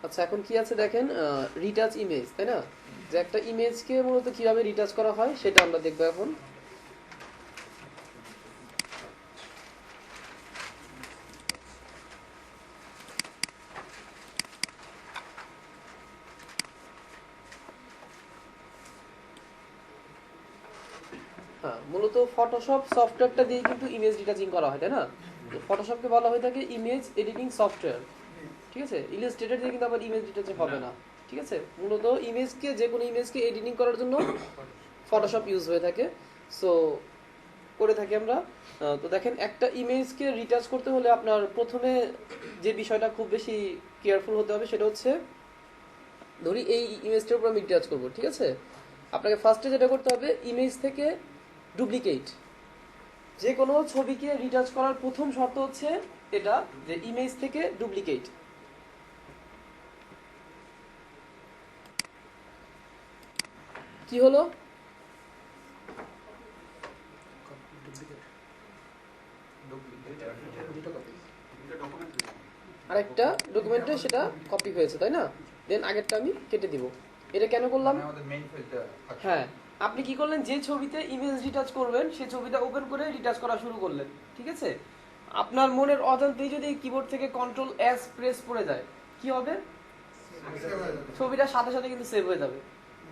আচ্ছা, এখন কি আছে দেখেন, রিটাচ ইমেজ, তাই না? যে একটা ইমেজকে মূলত কিভাবে রিটাচ করা হয় সেটা আমরা দেখবো এখন। হ্যাঁ, মূলত ফটোশপ সফটওয়্যারটা দিয়ে কিন্তু ইমেজ রিটাচিং করা হয়, তাই না? ফটোশপকে বলা হয়ে থাকে ইমেজ এডিটিং সফটওয়্যার, ঠিক আছে? ইলাস্ট্রেটর দিয়ে কিন্তু আবার ইমেজ রিটাচিং হবে না, ঠিক আছে? মূলত ইমেজকে, যে কোনো ইমেজকে এডিটিং করার জন্য ফটোশপ ইউজ হয়ে থাকে। সো করে থাকি আমরা। তো দেখেন, একটা ইমেজকে রিটাচ করতে হলে আপনার প্রথমে যে বিষয়টা খুব বেশি কেয়ারফুল হতে হবে সেটা হচ্ছে, ধরি এই ইমেজটার উপর আমি রিটাচ করবো, ঠিক আছে? আপনাকে ফার্স্টে যেটা করতে হবে, ইমেজ থেকে ডুপ্লিকেট। যে কোনো ছবিকে রিটাচ করার প্রথম শর্ত হচ্ছে এটা, যে ইমেজ থেকে ডুপ্লিকেট। কি হলো? আরেকটা ডকুমেন্টে সেটা কপি হয়েছে, তাই না? দেন আগেরটা আমি কেটে দিব। এটা কেন করলাম? হ্যাঁ, আপনি কি করলেন, যে ছবিতে ইমেজ রিটাচ করবেন সেই ছবিটা ওপেন করে রিটাচ করা শুরু করলেন, ঠিক আছে? আপনার মনের অজান্তেই যদি কিবোর্ড থেকে কন্ট্রোল এস প্রেস করে যায়, কি হবে? ছবিটা সাথে সাথে কিন্তু সেভ হয়ে যাবে,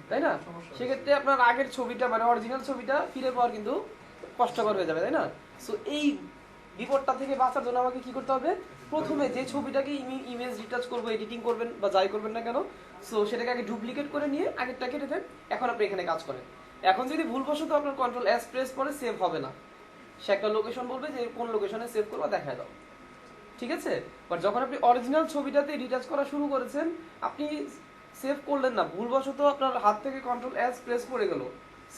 তাই না? সেক্ষেত্রে আপনার আগের ছবিটা, মানে অরিজিনাল ছবিটা ফিরে পাওয়ার কিন্তু কষ্টকর হয়ে যাবে, তাই না? সো এই বিপদটা থেকে বাঁচার জন্য আমাকে কি করতে হবে, প্রথমে যে ছবিটাকে ইমেজ রিটাচ করবো, এডিটিং করবেন বা যাই করবেন না কেন, সো সেটাকে আগে ডুপ্লিকেট করে নিয়ে আগেরটা কেটে দেন। এখন আপনি এখানে কাজ করেন। এখন যদি ভুলবশত আপনার কন্ট্রোল এস প্রেস করে সেভ হবে না, সে একটা লোকেশন বলবে যে কোন লোকেশনে সেভ করবো দেখা দাও, ঠিক আছে? বাট যখন আপনি অরিজিনাল ছবিটাতে রিটাচ করা শুরু করেছেন, আপনি সেভ করলেন না, ভুলবশত আপনার হাত থেকে কন্ট্রোল এস প্রেস করে গেল,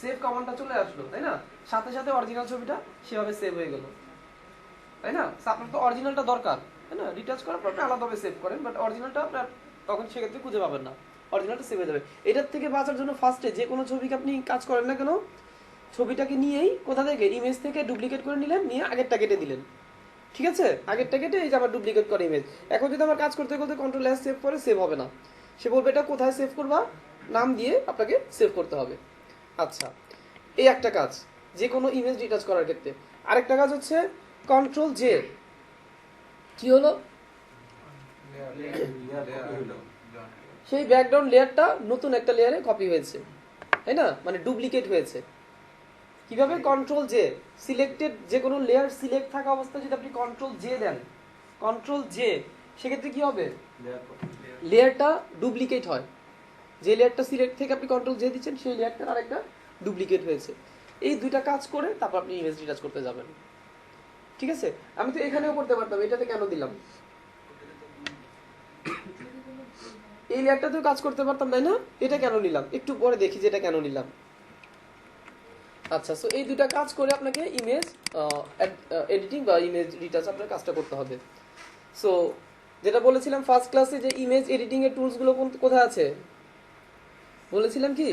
সেভ কমান্ডটা চলে আসলো, তাই না? সাথে সাথে অরিজিনাল ছবিটা সেভাবে সেভ হয়ে গেল, তাই না? আপনার তো অরিজিনালটা দরকার, তাই না? রিটাচ করার পর আপনি আলাদাভাবে সেভ করেন, বাট অরিজিনালটা আপনার তখন সেক্ষেত্রে খুঁজে পাবেন না, অরিজিনালটা সেভ হয়ে যাবে। এটার থেকে বাঁচার জন্য ফার্স্টে যে কোনো ছবিকে আপনি কাজ করেন না কেন, ছবিটাকে নিয়েই কোথা থেকে, ইমেজ থেকে ডুপ্লিকেট করে নিলেন, নিয়ে আগেরটা কেটে দিলেন, ঠিক আছে? আগেরটা কেটে এই যে আমার ডুপ্লিকেট করে ইমেজ। এখন যদি আমার কাজ করতে করতে কন্ট্রোল এস সেভ করে সেভ হবে না, সে বলবে এটা কোথায় সেভ করবা, নাম দিয়ে আপনাকে সেভ করতে হবে। আচ্ছা, এই একটা কাজ যে কোনো ইমেজ রিটাচ করার ক্ষেত্রে। আরেকটা কাজ হচ্ছে কন্ট্রোল জে। কি হলো? সেই ব্যাকগ্রাউন্ড লেয়ারটা নতুন একটা লেয়ারে কপি হয়েছে, তাই না? মানে ডুপ্লিকেট হয়েছে। কিভাবে? Control J. সিলেক্টেড যে কোনো লেয়ার সিলেক্ট থাকা অবস্থায় যদি আপনি কন্ট্রোল জে দেন, কন্ট্রোল জে, সেক্ষেত্রে কি হবে? লেয়ারটা ডুপ্লিকেট হয়। যে লেয়ারটা সিলেক্ট থেকে আপনি কন্ট্রোল জে দিচ্ছেন, সেই লেয়ারটার আরেকটা ডুপ্লিকেট হয়েছে। এই দুইটা কাজ করে তারপর আপনি ইমেজ রিটাচ করতে যাবেন, ঠিক আছে? আমি তো এখানেও করতে পারতাম, এটাতে কেন দিলাম? এই লেয়ারটাতেও কাজ করতে পারতাম, তাই না? এটা কেন নিলাম একটু পরে দেখি যে এটা কেন নিলাম। আচ্ছা, সো এই দুটা কাজ করে আপনাকে ইমেজ এডিটিং বা ইমেজ রিটাচ আপনার কাজটা করতে হবে। সো যেটা বলেছিলাম ফার্স্ট ক্লাসে, যে ইমেজ এডিটিং এর টুলস গুলো কোথায় আছে বলেছিলাম কি?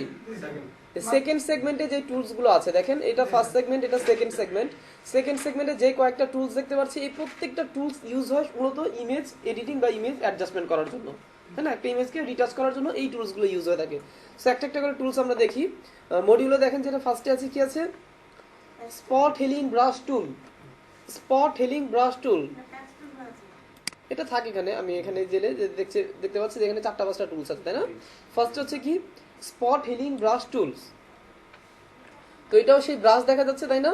সেকেন্ড সেগমেন্টে যে টুলস গুলো আছে, দেখেন এটা ফার্স্ট সেগমেন্ট, এটা সেকেন্ড সেগমেন্ট। সেকেন্ড সেগমেন্টে যে কয়েকটা টুলস দেখতে পাচ্ছি, এই প্রত্যেকটা টুলস ইউজ হয় মূলত ইমেজ এডিটিং বা ইমেজ অ্যাডজাস্টমেন্ট করার জন্য, তাই না? একটা ইমেজকে রিটাচ করার জন্য এই টুলস গুলো ইউজ হয়ে থাকে। সো একটা একটা করে টুলস আমরা দেখি। মডিউলে দেখেন যেটা ফার্স্টে আছে, কি আছে? স্পট হিলিং ব্রাশ টুল। স্পট হিলিং ব্রাশ টুল এটা থাকে এখানে, আমি এখানে জেলে দেখতে পাচ্ছি যে এখানে 4-5টা টুলস আছে, তাই না? ফার্স্ট হচ্ছে কি? Spot healing brush tools. তো এটাও সেই ব্রাশ দেখা যাচ্ছে, তাই না?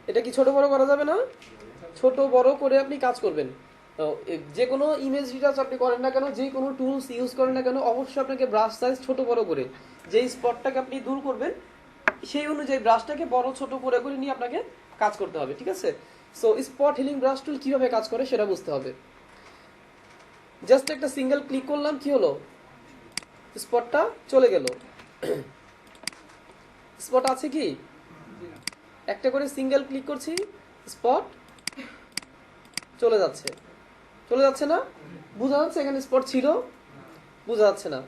এটা কি ছোট বড় করা যাবে না? ছোট বড় করে আপনি কাজ করবেন। যে কোনো ইমেজ রিটাচ আপনি করেন না কেন, যে কোনো টুলস ইউজ করেন না কেন, অবশ্যই আপনাকে ব্রাশ সাইজ ছোট বড় করে, যেই স্পটটাকে আপনি দূর করবেন সেই অনুযায়ী ব্রাশটাকে বড় ছোট করে করে নিয়ে আপনাকে কাজ করতে হবে, ঠিক আছে? সো স্পট হিলিং ব্রাশ টুল কিভাবে কাজ করে সেটা বুঝতে হবে। জাস্ট একটা সিঙ্গেল ক্লিক করলাম, কি হলো? স্পটটা চলে গেল। স্পট আছে কি? একটা করে সিঙ্গেল ক্লিক করছি, স্পট চলে যাচ্ছে। চলে যাচ্ছে না? বোঝা যাচ্ছে এখানে স্পট ছিল? বোঝা যাচ্ছে না?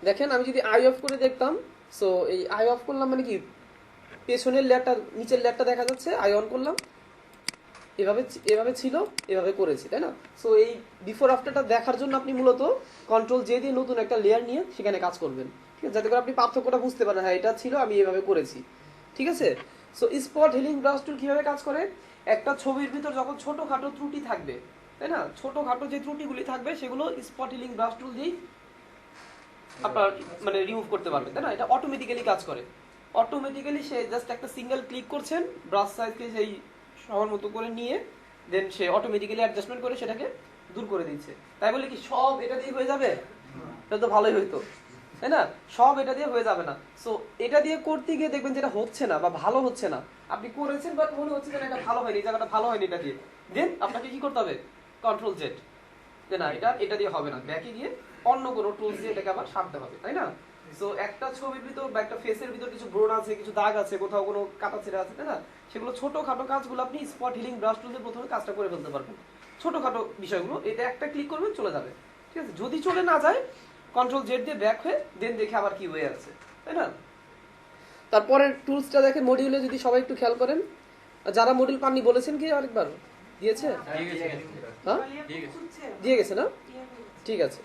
দেখেন, আমি যদি আই অফ করে দেখতাম, সো এই আই অফ করলাম মানে কি, পেছনের লেয়ারটা নিচের লেয়ারটা দেখা যাচ্ছে। আই অন করলাম, এভাবে এভাবে ছিল, এভাবে করেছি, তাই না? সো এই বিফোর আফটারটা দেখার জন্য আপনি মূলত কন্ট্রোল জে দিয়ে নতুন একটা লেয়ার নিয়ে সেখানে কাজ করবেন, ঠিক আছে, যাতে করে আপনি পার্থক্যটা বুঝতে পারেন, হ্যাঁ এটা ছিল, আমি এভাবে করেছি, ঠিক আছে। সো স্পট হিলিং ব্রাশ টুল কিভাবে কাজ করে, একটা ছবির ভিতর যখন ছোটখাটো ত্রুটি থাকবে, তাই না, ছোটখাটো যে ত্রুটিগুলি থাকবে সেগুলো স্পট হিলিং ব্রাশ টুল দিয়েই আপনার মানে রিমুভ করতে পারবেন, তাই না? এটা অটোমেটিক্যালি কাজ করে, অটোমেটিক্যালি সে জাস্ট একটা সিঙ্গেল ক্লিক করছেন, ব্রাশ সাইজকে সেই সবার মতো করে নিয়ে দেন সে অটোমেটিক্যালি অ্যাডজাস্টমেন্ট করে সেটাকে দূর করে দিচ্ছে। তাই বলে কি সব এটা দিয়ে হয়ে যাবে? এটা তো ভালোই হইতো, তাই না? সব এটা দিয়ে হয়ে যাবে না। সো এটা দিয়ে করতে গিয়ে দেখবেন যেটা হচ্ছে না বা ভালো হচ্ছে না, আপনি করেছেন বাট মনে হচ্ছে যে এটা ভালো হয়নি, এই জায়গাটা ভালো হয়নি এটা দিয়ে, দেন আপনাকে কি করতে হবে, কন্ট্রোল জেড, যে না এটা দিয়ে হবে না, ব্যাকে গিয়ে অন্য কোনো টুলস দিয়ে এটাকে আবার সারতে হবে, তাই না? সো একটা ছবির ভিতর বা একটা ফেসের ভিতর কিছু ব্রণ আছে, কিছু দাগ আছে, কোথাও কোনো কাটা ছেঁড়া আছে, তাই না? সেগুলো ছোটখাটো কাজগুলো আপনি স্পট হিলিং ব্রাশ টুল দিয়ে প্রথমে কাজটা করে ফেলতে পারবেন, ছোটখাটো বিষয়গুলো, এটা একটা ক্লিক করবেন চলে যাবে, ঠিক আছে। যদি চলে না যায় কন্ট্রোল জেড দিয়ে ব্যাক হয়ে দেন দেখে আবার কি হয়ে আছে, তাই না? তারপরে টুলসটা দেখেন মডিউলে, যদি সবাই একটু খেয়াল করেন, যারা মডিউল পাননি বলেছেন কি আরেকবার দিয়েছে? হ্যাঁ দিয়ে গেছে না, ঠিক আছে,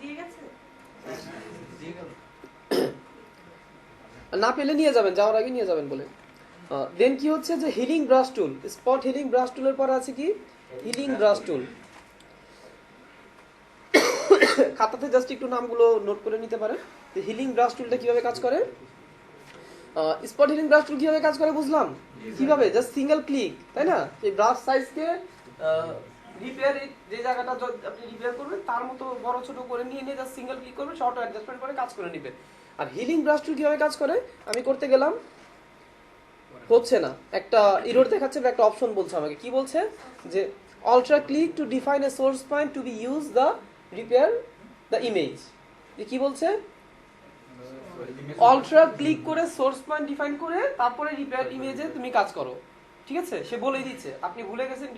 না পেলে নিয়ে যাবেন, যাওয়ার আগে নিয়ে যাবেন বলে। দেন কি হচ্ছে যে হিলিং ব্রাশ টুল, স্পট হিলিং ব্রাশ টুলের পরে আছে কি হিলিং ব্রাশ টুল। খাতাতে জাস্ট একটু নামগুলো নোট করে নিতে পারেন। হিলিং ব্রাশ টুলটা কিভাবে কাজ করে, স্পট হিলিং ব্রাশ টুল কিভাবে কাজ করে বুঝলাম, কিভাবে জাস্ট সিঙ্গেল ক্লিক, তাই না? এই ব্রাশ সাইজকে রিপেয়ার, যে জায়গাটা আপনি রিপেয়ার করবেন তার মতো বড় ছোট করে নিয়ে নিয়ে জাস্ট সিঙ্গেল ক্লিক করবেন, শর্ট অ্যাডজাস্টমেন্ট করে কাজ করে নেবেন। আর হিলিং ব্রাশ টুল কিভাবে কাজ করে, আমি করতে গেলাম হচ্ছে না, একটা এরর দেখাচ্ছে বা একটা অপশন বলছে আমাকে, কি বলছে যে ultra click to define a source point to be use the repair the image. কি বলছে, আল্ট্রা ক্লিক করে সোর্স পয়েন্ট ডিফাইন করে তারপরে রিপেয়ার ইমেজে তুমি কাজ করো, ঠিক আছে। সে বলেই দিচ্ছে, আপনি ভুলে গেছেন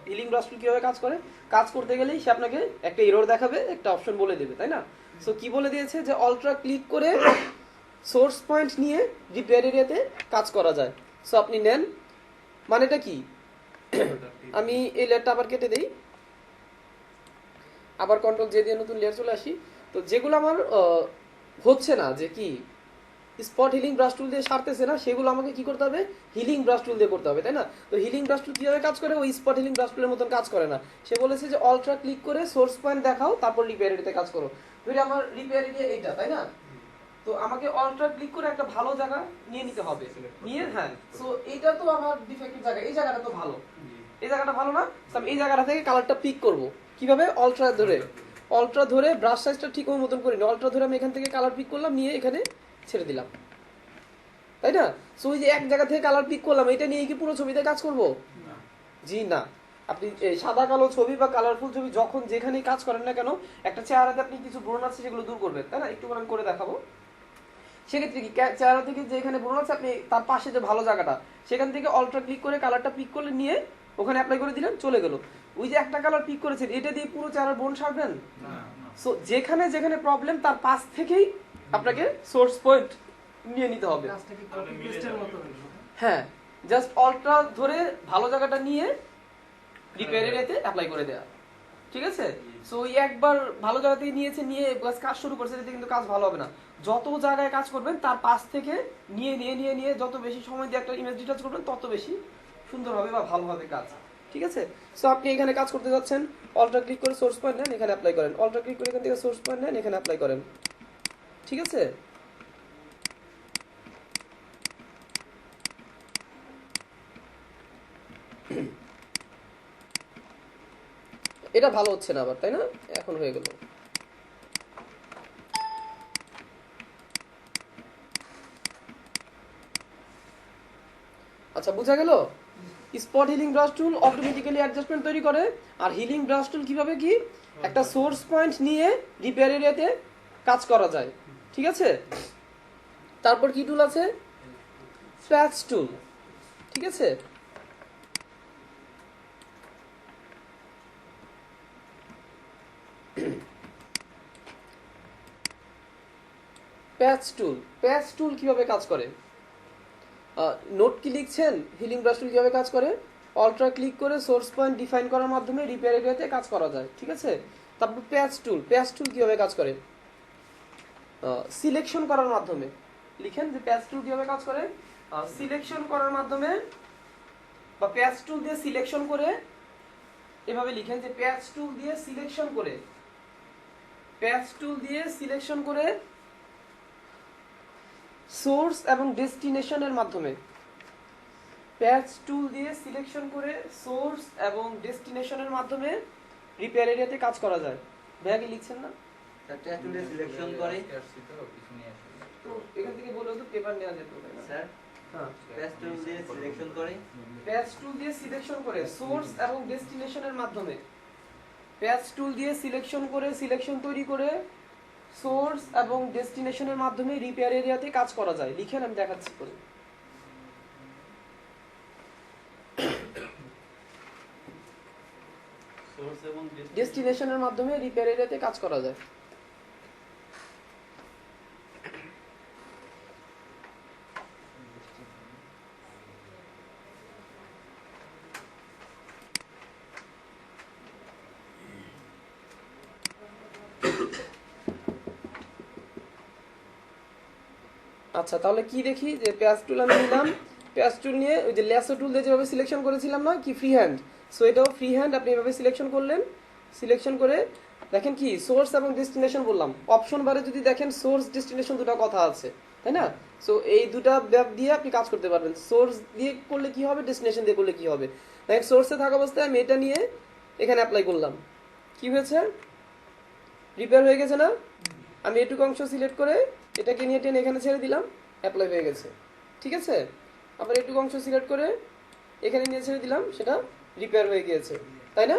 হিলিং ব্রাশ টুল কিভাবে কাজ করে, কাজ করতে গেলেই সে আপনাকে একটা এরর দেখাবে, একটা অপশন বলে দেবে, তাই না? সো কি বলে দিয়েছে যে আল্ট্রা ক্লিক করে সোর্স পয়েন্ট নিয়ে রিপেয়ার এরিয়াতে কাজ করা যায়। সো আপনি নেন, মানেটা কি, আমি এই লেয়ারটা আবার কেটে দেই, আবার কন্ট্রোল জে দিয়ে নতুন লেয়ার চলে আসি। তো যেগুলো আমার হচ্ছে না, যে কি স্পট হিলিং ব্রাশ টুল দিয়ে সারতেছে না, সেগুলো আমাকে কি করতে হবে, হিলিং ব্রাশ টুল দিয়ে করতে হবে, তাই না? তো হিলিং ব্রাশ টুল কিভাবে কাজ করে, ওই স্পট হিলিং ব্রাশ টুলের মতন কাজ করে না। সে বলেছে যে আল্ট্রা ক্লিক করে সোর্স পয়েন্ট দেখাও তারপর রিপেয়ার এরিয়াতে কাজ করো। ধরে আমার রিপেয়ার এরিয়া এইটা, তাই না? তো আমাকে আল্ট্রা ক্লিক করে একটা ভালো জায়গা নিয়ে নিতে হবে, নিয়ে হ্যাঁ, সো এইটা তো আমার ডিফেক্টিভ জায়গা, এই জায়গাটা তো ভালো, এই জায়গাটা ভালো না, আমি এই জায়গাটা থেকে কালারটা পিক করব কিভাবে, অল্ট্রা ধরে ব্রাশ সাইজটা ঠিক ওই মতন করিনি, অল্ট্রা ধরে আমি এখান থেকে কালার পিক করলাম, নিয়ে এখানে ছেড়ে দিলাম, তাই না? সো ওই যে এক জায়গা থেকে কালার পিক করলাম, এটা নিয়ে কি পুরো ছবিতে কাজ করব? জি না। আপনি সাদা কালো ছবি বা কালারফুল ছবি যখন যেখানেই কাজ করেন না কেন, একটা চেহারাতে আপনি কিছু ব্রণ আছে সেগুলো দূর করবেন, তাই না? একটু করে দেখাবো। সেক্ষেত্রে কি চেহারা থেকে যে এখানে ব্রণ আছে, আপনি তার পাশে যে ভালো জায়গাটা, সেখান থেকে অল্ট্রা ক্লিক করে কালারটা পিক করলে নিয়ে ওখানে অ্যাপ্লাই করে দিলেন, চলে গেল। ওই যে একটা কালার পিক করেছেন, এটা দিয়ে পুরো চেহারার ব্রণ সারবেন? সো যেখানে যেখানে প্রবলেম তার পাশ থেকেই আপনাকে সোর্স পয়েন্ট নিয়ে নিতে হবে। হ্যাঁ, জাস্ট অল্ট্রা ধরে ভালো জায়গাটা নিয়ে রিপেয়ার এরিয়াতে অ্যাপ্লাই করে দেয়া, ঠিক আছে। সো ওই একবার ভালো জায়গা থেকে নিয়েছে, নিয়ে কাজ শুরু করছে, এতে কিন্তু কাজ ভালো হবে না। যত জায়গায় কাজ করবেন তার পাশ থেকে নিয়ে নিয়ে নিয়ে নিয়ে যত বেশি সময় দিয়ে একটা ইমেজ ডিটাচ করবেন তত বেশি সুন্দর হবে বা ভালো হবে কাজ, ঠিক আছে। সো আপনি এখানে কাজ করতে যাচ্ছেন, অল্ট্রা ক্লিক করে সোর্স পয়েন্ট নেন, এখানে অ্যাপ্লাই করেন, অল্ট্রা ক্লিক করে এখান থেকে সোর্স পয়েন্ট নেন, এখানে অ্যাপ্লাই করেন, ঠিক আছে। এটা ভালো হচ্ছে না আবার, তাই না? এখন হয়ে গেল। আচ্ছা, বোঝা গেল? স্পট হিলিং ব্রাশ টুল অটোমেটিক্যালি অ্যাডজাস্টমেন্ট তৈরি করে, আর হিলিং ব্রাশ টুল কিভাবে কি একটা সোর্স পয়েন্ট নিয়ে রিপেয়ার এরিয়াতে কাজ করা যায়, ঠিক আছে। তারপর কি টুল আছে, প্যাচ টুল, ঠিক আছে। প্যাচ টুল কিভাবে কাজ করে, নোট কি লিখছেন, হিলিং ব্রাশ টুল কিভাবে কাজ করে, অল্ট্রা ক্লিক করে সোর্স পয়েন্ট ডিফাইন করার মাধ্যমে রিপেয়ার এরিয়াতে কাজ করা যায়, ঠিক আছে। তারপর প্যাচ টুল কিভাবে কাজ করে? সিলেকশন করার মাধ্যমে। লিখেন যে প্যাচ টুল কিভাবে কাজ করে। সিলেকশন করার মাধ্যমে বা প্যাচ টুল দিয়ে সিলেকশন করে, এভাবে লিখেন যে প্যাচ টুল দিয়ে সিলেকশন করে, প্যাচ টুল দিয়ে সিলেকশন করে সোর্স এবং ডেস্টিনেশনের মাধ্যমে, প্যাচ টুল দিয়ে সিলেকশন করে সোর্স এবং ডেস্টিনেশনের মাধ্যমে রিপেয়ার এরিয়াতে কাজ করা যায়। ভাইয়া কি লিখছেন না? প্যাচ টুল দিয়ে সিলেকশন করে, তো এখান থেকে বলে তো পেপার নেওয়া যেত না স্যার। হ্যাঁ, প্যাচ টুল দিয়ে সিলেকশন করে, প্যাচ টুল দিয়ে সিলেকশন করে সোর্স এবং ডেস্টিনেশনের মাধ্যমে, প্যাচ টুল দিয়ে সিলেকশন করে সিলেকশন তৈরি করে সোর্স এবং ডেস্টিনেশনের মাধ্যমে রিপেয়ার এরিয়াতে কাজ করা যায়। লিখেন, আমি দেখাচ্ছি করে। সোর্স এবং ডেস্টিনেশনের মাধ্যমে রিপেয়ার এরিয়াতে কাজ করা যায়। আচ্ছা, তাহলে কি দেখি যে প্যাচ টুল আমি নিলাম, প্যাচ টুল নিয়ে ওই যে ল্যাসো টুল দিয়ে যেভাবে সিলেকশন করেছিলাম না কি ফ্রি হ্যান্ড, সো এটাও ফ্রি হ্যান্ড আপনি এভাবে সিলেকশন করলেন। সিলেকশন করে দেখেন কি সোর্স এবং ডেস্টিনেশন বললাম, অপশন বারে যদি দেখেন সোর্স ডেস্টিনেশন দুটো কথা আছে, তাই না? সো এই দুটা ব্যাপ দিয়ে আপনি কাজ করতে পারবেন। সোর্স দিয়ে করলে কি হবে, ডেস্টিনেশন দিয়ে করলে কি হবে। দেখেন সোর্সে থাকা অবস্থায় আমি এটা নিয়ে এখানে অ্যাপ্লাই করলাম, কি হয়েছে, রিপেয়ার হয়ে গেছে না? আমি এটুকু অংশ সিলেক্ট করে এটাকে নিয়ে টেনে এখানে ছেড়ে দিলাম, অ্যাপ্লাই হয়ে গেছে, ঠিক আছে। আবার এটুকু অংশ সিলেক্ট করে এখানে নিয়ে ছেড়ে দিলাম, সেটা রিপেয়ার হয়ে গিয়েছে, তাই না?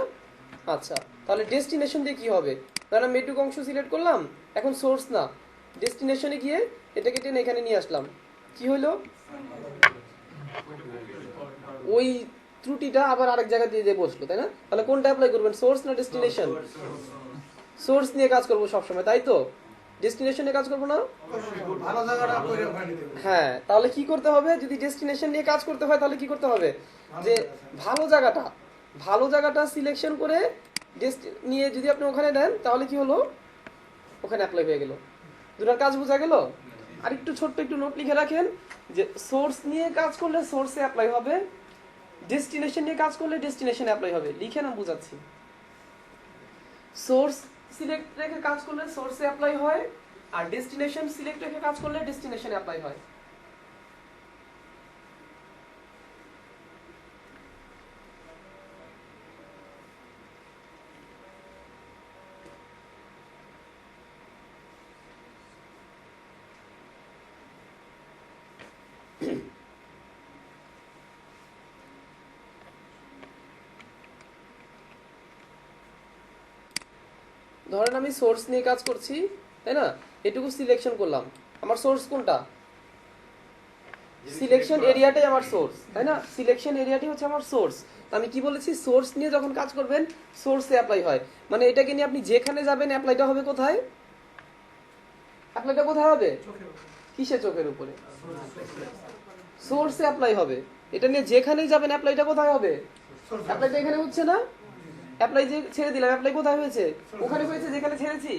আচ্ছা, তাহলে ডেস্টিনেশন দিয়ে কি হবে? ধরেন আমি এটুকু অংশ সিলেক্ট করলাম, এখন সোর্স না, ডেস্টিনেশনে গিয়ে এটাকে টেনে এখানে নিয়ে আসলাম, কি হলো, ওই ত্রুটিটা আবার আরেক জায়গা দিয়ে বসলো, তাই না? তাহলে কোনটা অ্যাপ্লাই করবেন, সোর্স না ডেস্টিনেশন? সোর্স নিয়ে কাজ করবো সবসময়, তাই তো? ডেস্টিনেশনে কাজ করবো না? হ্যাঁ, তাহলে কি করতে হবে, যদি ডেস্টিনেশন নিয়ে কাজ করতে হয় তাহলে কি করতে হবে, যে ভালো জায়গাটা সিলেকশন করে নিয়ে যদি আপনি ওখানে দেন তাহলে কি হলো, ওখানে অ্যাপ্লাই হয়ে গেল। দুটার কাজ বোঝা গেল? আর একটু ছোট্ট একটু নোট লিখে রাখেন যে সোর্স নিয়ে কাজ করলে সোর্সে অ্যাপ্লাই হবে, ডেস্টিনেশন নিয়ে কাজ করলে ডেস্টিনেশনে অ্যাপ্লাই হবে। লিখে না, বুঝাচ্ছি। সোর্স সিলেক্ট রেখে কাজ করলে সোর্সে অ্যাপ্লাই হয়, আর ডেস্টিনেশন সিলেক্ট রেখে কাজ করলে ডেস্টিনেশনে অ্যাপ্লাই হয়। ধরেন আমি সোর্স নিয়ে কাজ করছি, তাই না? এটুকু সিলেকশন করলাম, আমার সোর্স কোনটা, সিলেকশন এরিয়াটাই আমার সোর্স, তাই না? সিলেকশন এরিয়াটি হচ্ছে আমার সোর্স। আমি কি বলেছি, সোর্স নিয়ে যখন কাজ করবেন সোর্সে অ্যাপ্লাই হয়, মানে এটাকে নিয়ে আপনি যেখানে যাবেন অ্যাপ্লাইটা হবে কোথায়, অ্যাপ্লাইটা কোথায় হবে, কিসে, চোখের উপরে, সোর্সে অ্যাপ্লাই হবে। এটা নিয়ে যেখানেই যাবেন অ্যাপ্লাইটা কোথায় হবে, অ্যাপ্লাইটা এখানে হচ্ছে না, অ্যাপ্লাই যে ছেড়ে দিলাম অ্যাপ্লাই কোথায় হয়েছে, ওখানে হয়েছে যেখানে ছেড়েছি,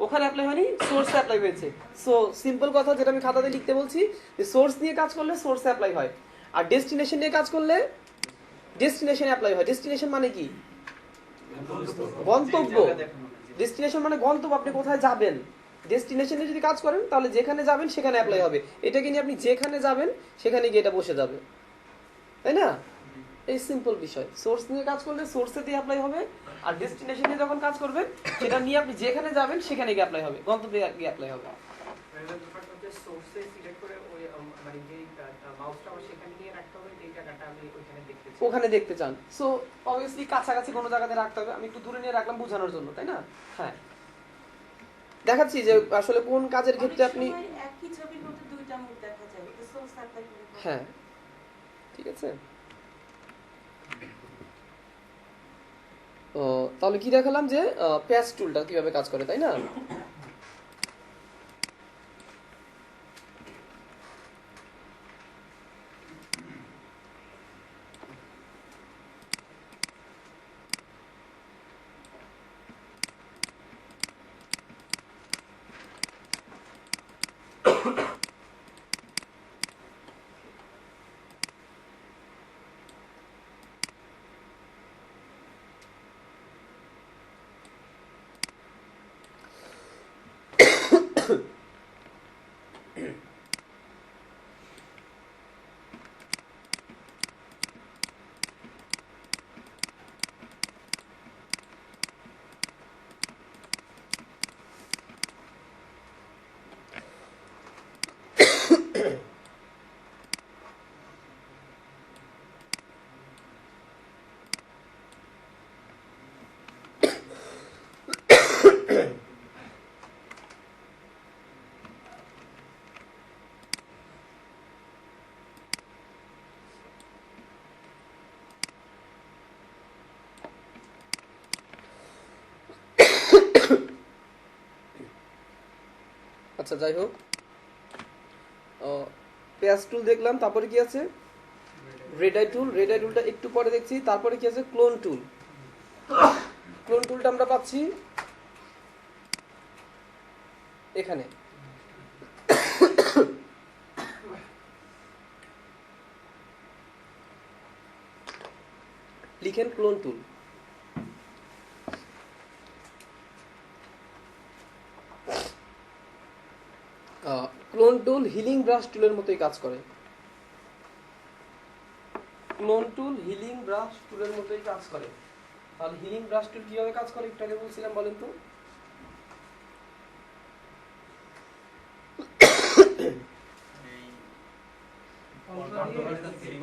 ওখানে অ্যাপ্লাই হয়নি, সোর্সে অ্যাপ্লাই হয়েছে। সো সিম্পল কথা যেটা আমি খাতাতে লিখতে বলছি, যে সোর্স নিয়ে কাজ করলে সোর্সে অ্যাপ্লাই হয়, আর ডেস্টিনেশন নিয়ে কাজ করলে ডেস্টিনেশনে অ্যাপ্লাই হয়। ডেস্টিনেশন মানে কি, গন্তব্য। ডেস্টিনেশন মানে গন্তব্য, আপনি কোথায় যাবেন। ডেস্টিনেশনে যদি কাজ করেন তাহলে যেখানে যাবেন সেখানে অ্যাপ্লাই হবে। এটাকে নিয়ে আপনি যেখানে যাবেন সেখানে গিয়ে এটা বসে যাবে, তাই না? এই সিম্পল বিষয়। সোর্স নিয়ে কাজ করলে সোর্সেতে অ্যাপ্লাই হবে, আর ডেস্টিনেশনে যখন কাজ করবেন সেটা নিয়ে আপনি যেখানে যাবেন সেখানে গিয়ে অ্যাপ্লাই হবে, গন্তব্যে গিয়ে অ্যাপ্লাই হবে। ওখানে দেখতে চান, সো অবভিয়াসলি কাছাকাছি কোনো জায়গাতে রাখতে হবে। আমি একটু দূরে নিয়ে রাখলাম বোঝানোর জন্য, তাই না? হ্যাঁ, দেখাচ্ছি যে আসলে কোন কাজের ক্ষেত্রে আপনি একই ছবির মধ্যে দুইটা মুখ দেখা যায়, তো সোর্স অ্যাপ্লাই করে। হ্যাঁ, ঠিক আছে। তাহলে কি দেখালাম যে প্যাচ টুলটা কিভাবে কাজ করে, তাই না? আচ্ছা যাই হোক, পেজ টুল দেখলাম, তারপরে কি আছে রেড আই টুল। রেড আই টুলটা একটু পরে দেখছি। তারপরে কি আছে ক্লোন টুল। ক্লোন টুলটা আমরা পাচ্ছি এখানে। লিখেন ক্লোন টুল। ক্লোন টুল হিলিং ব্রাশ টুলের মতোই কাজ করে। ক্লোন টুল হিলিং ব্রাশ টুলের মতোই কাজ করে। তাহলে হিলিং ব্রাশ টুল কিভাবে কাজ করে একটু আগে বলছিলাম, বলেন তো?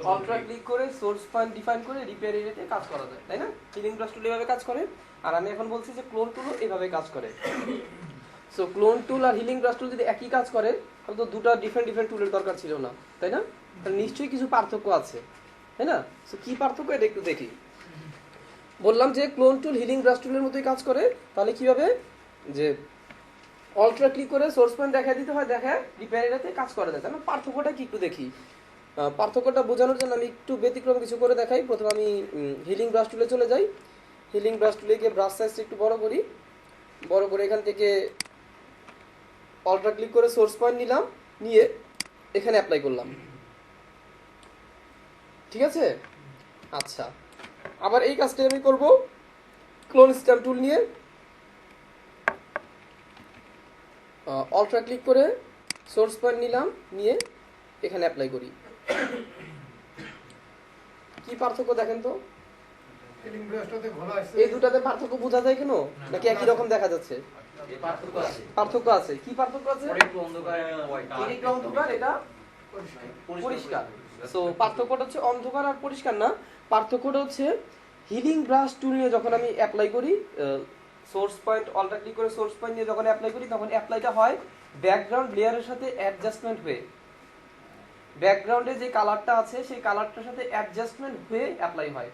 কন্ট্রা ক্লিক করে সোর্স পয়েন্ট ডিফাইন করে রিপেয়ার এরিয়াতে কাজ করা যায়, তাই না? হিলিং ব্রাশ টুল এভাবে কাজ করে, আর আমি এখন বলছি যে ক্লোন টুলও এভাবে কাজ করে। সো ক্লোন টুল আর হিলিং ব্রাশ টুল যদি একই কাজ করে তাহলে তো দুটো ডিফারেন্ট ডিফারেন্ট টুলের দরকার ছিল না, তাই না? তাহলে নিশ্চয়ই কিছু পার্থক্য আছে, তাই না? সো কি পার্থক্য এটা একটু দেখি। বললাম যে ক্লোন টুল হিলিং ব্রাশ টুলের মতোই কাজ করে। তাহলে কিভাবে যে অল্ট্রা ক্লিক করে সোর্স পয়েন্ট দেখা দিতে হয়, দেখা রিপেয়ার এরিয়াতে কাজ করা যায়, তাই না? পার্থক্যটা কি একটু দেখি। পার্থক্যটা বোঝানোর জন্য আমি একটু ব্যতিক্রম কিছু করে দেখাই। প্রথমে আমি হিলিং ব্রাশ টুলে চলে যাই। হিলিং ব্রাশ টুলে গিয়ে ব্রাশ সাইজটা একটু বড় করি। বড় করে এখান থেকে অল্ট্রা ক্লিক করে সোর্স পয়েন্ট নিলাম, নিয়ে এখানে অ্যাপ্লাই করলাম। ঠিক আছে? আচ্ছা, আবার এই কাজটা আমি করব ক্লোন স্ট্যাম্প টুল নিয়ে। অল্ট্রা ক্লিক করে সোর্স পয়েন্ট নিলাম, নিয়ে এখানে অ্যাপ্লাই করি। কি পার্থক্য দেখেন তো? এই দুটাতে পার্থক্য বোঝা যায় কেন, নাকি একই রকম দেখা যাচ্ছে? পার্থক্য আছে। কি পার্থক্য আছে? একটু অন্ধকার, এটা পরিষ্কার। সো পার্থক্যটা হচ্ছে অন্ধকার আর পরিষ্কার না, পার্থক্যটা হচ্ছে হিলিং ব্রাশ টুল নিয়ে যখন আমি অ্যাপ্লাই করি, সোর্স পয়েন্ট অল্ট্রা ক্লিক করে সোর্স পয়েন্ট নিয়ে যখন অ্যাপ্লাই করি, তখন অ্যাপ্লাইটা হয় ব্যাকগ্রাউন্ড লেয়ারের সাথে অ্যাডজাস্টমেন্ট হয়ে। ব্যাকগ্রাউন্ডে যে কালারটা আছে সেই কালারটার সাথে অ্যাডজাস্টমেন্ট হয়ে অ্যাপ্লাই হয়।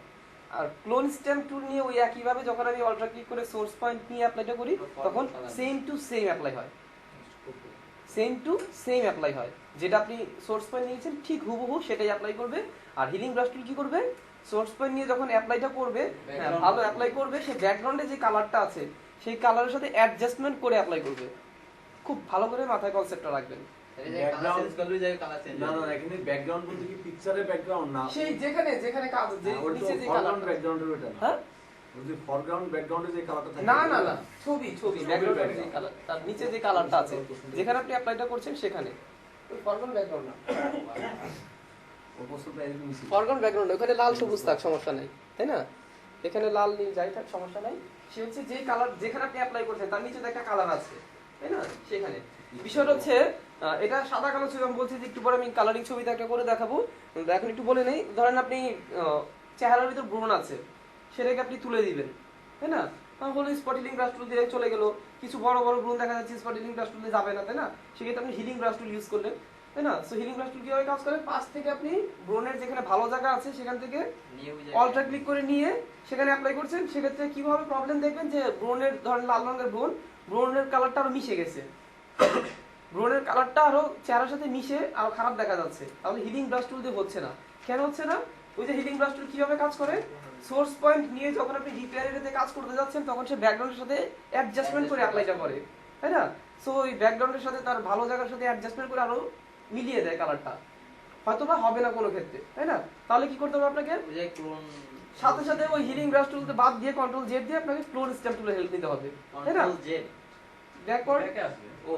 আর ক্লোন স্ট্যাম্প টুল নিয়ে ওই একইভাবে যখন আমি অল্ট্রা ক্লিক করে সোর্স পয়েন্ট নিয়ে অ্যাপ্লাইটা করি, তখন সেম টু সেম অ্যাপ্লাই হয়। সেম টু সেম অ্যাপ্লাই হয়, যেটা আপনি সোর্স পয়েন্ট নিয়েছেন ঠিক হুবহু সেটাই অ্যাপ্লাই করবে। আর হিলিং ব্রাশ টুল কি করবে, সোর্স পয়েন্ট নিয়ে যখন অ্যাপ্লাইটা করবে, ভালো অ্যাপ্লাই করবে, সেই ব্যাকগ্রাউন্ডে যে কালারটা আছে সেই কালারের সাথে অ্যাডজাস্টমেন্ট করে অ্যাপ্লাই করবে। খুব ভালো করে মাথায় কনসেপ্টটা রাখবেন। সেই যেখানে যেখানে কাজ, যে নিচে যে কালারটা, হ্যাঁ না না না, ছবি ছবি ব্যাকগ্রাউন্ডের যে কালার, তার নিচে যে কালারটা আছে যেখানে আপনি অ্যাপ্লাইটা করছেন সেখানে। ফরগ্রাউন্ড ব্যাকগ্রাউন্ড না, ফরগ্রাউন্ড ব্যাকগ্রাউন্ড ওখানে লাল সবুজ থাক সমস্যা নাই, তাই না? এখানে লাল নীল যাই থাক সমস্যা নাই। সে হচ্ছে যে কালার যেখানে আপনি অ্যাপ্লাই করছেন তার নিচে একটা কালার আছে, তাই না? সেখানে বিষয়টা হচ্ছে এটা সাদা কালো ছবি। আমি বলছি যে একটু পরে আমি কালারিং ছবিতে একটা করে দেখাবো। এখন একটু বলে নেই, ধরেন আপনি চেহারার ভিতর ব্রণ আছে, সেটাকে আপনি তুলে দিবেন, তাই না? হলো স্পটিলিং ব্রাশ টুল দিয়ে চলে গেল। কিছু বড় বড় ব্রণ দেখা যাচ্ছে, স্পটিলিং ব্রাশ টুল দিয়ে যাবে না, তাই না? সেক্ষেত্রে আপনি হিলিং ব্রাশ টুল ইউজ করলেন, তাই না? সো হিলিং ব্রাশ টুল কিভাবে কাজ করে, পাশ থেকে আপনি ব্রণের যেখানে ভালো জায়গা আছে সেখান থেকে অল্ট্রা ক্লিক করে নিয়ে সেখানে অ্যাপ্লাই করছেন। সেক্ষেত্রে কিভাবে প্রবলেম দেখবেন যে ব্রণের, ধরেন লাল রঙের ব্রণ, ব্রণের কালারটা আরো মিশে গেছে, ব্রণের কালারটা আরো চেহারার সাথে মিশে আরো খারাপ দেখা যাচ্ছে। তাহলে হিলিং ব্রাশ টুল দিয়ে হচ্ছে না। কেন হচ্ছে না? ওই যে হিলিং ব্রাশ টুল কিভাবে কাজ করে, সোর্স পয়েন্ট নিয়ে যখন আপনি রিপেয়ার এরিয়াতে কাজ করতে যাচ্ছেন তখন সে ব্যাকগ্রাউন্ডের সাথে অ্যাডজাস্টমেন্ট করে অ্যাপ্লাইটা করে, তাই না? সো ওই ব্যাকগ্রাউন্ডের সাথে তার ভালো জায়গার সাথে অ্যাডজাস্টমেন্ট করে আরো মিলিয়ে দেয় কালারটা, হয়তো বা হবে না কোনো ক্ষেত্রে, তাই না? তাহলে কি করতে হবে আপনাকে, সাথে সাথে ওই হিলিং ব্রাশ টুলতে বাদ দিয়ে কন্ট্রোল জেড দিয়ে আপনাকে ক্লোন স্ট্যাম্প টুলে হেল্প নিতে হবে, তাই না? ব্যাকওয়ার্ড ও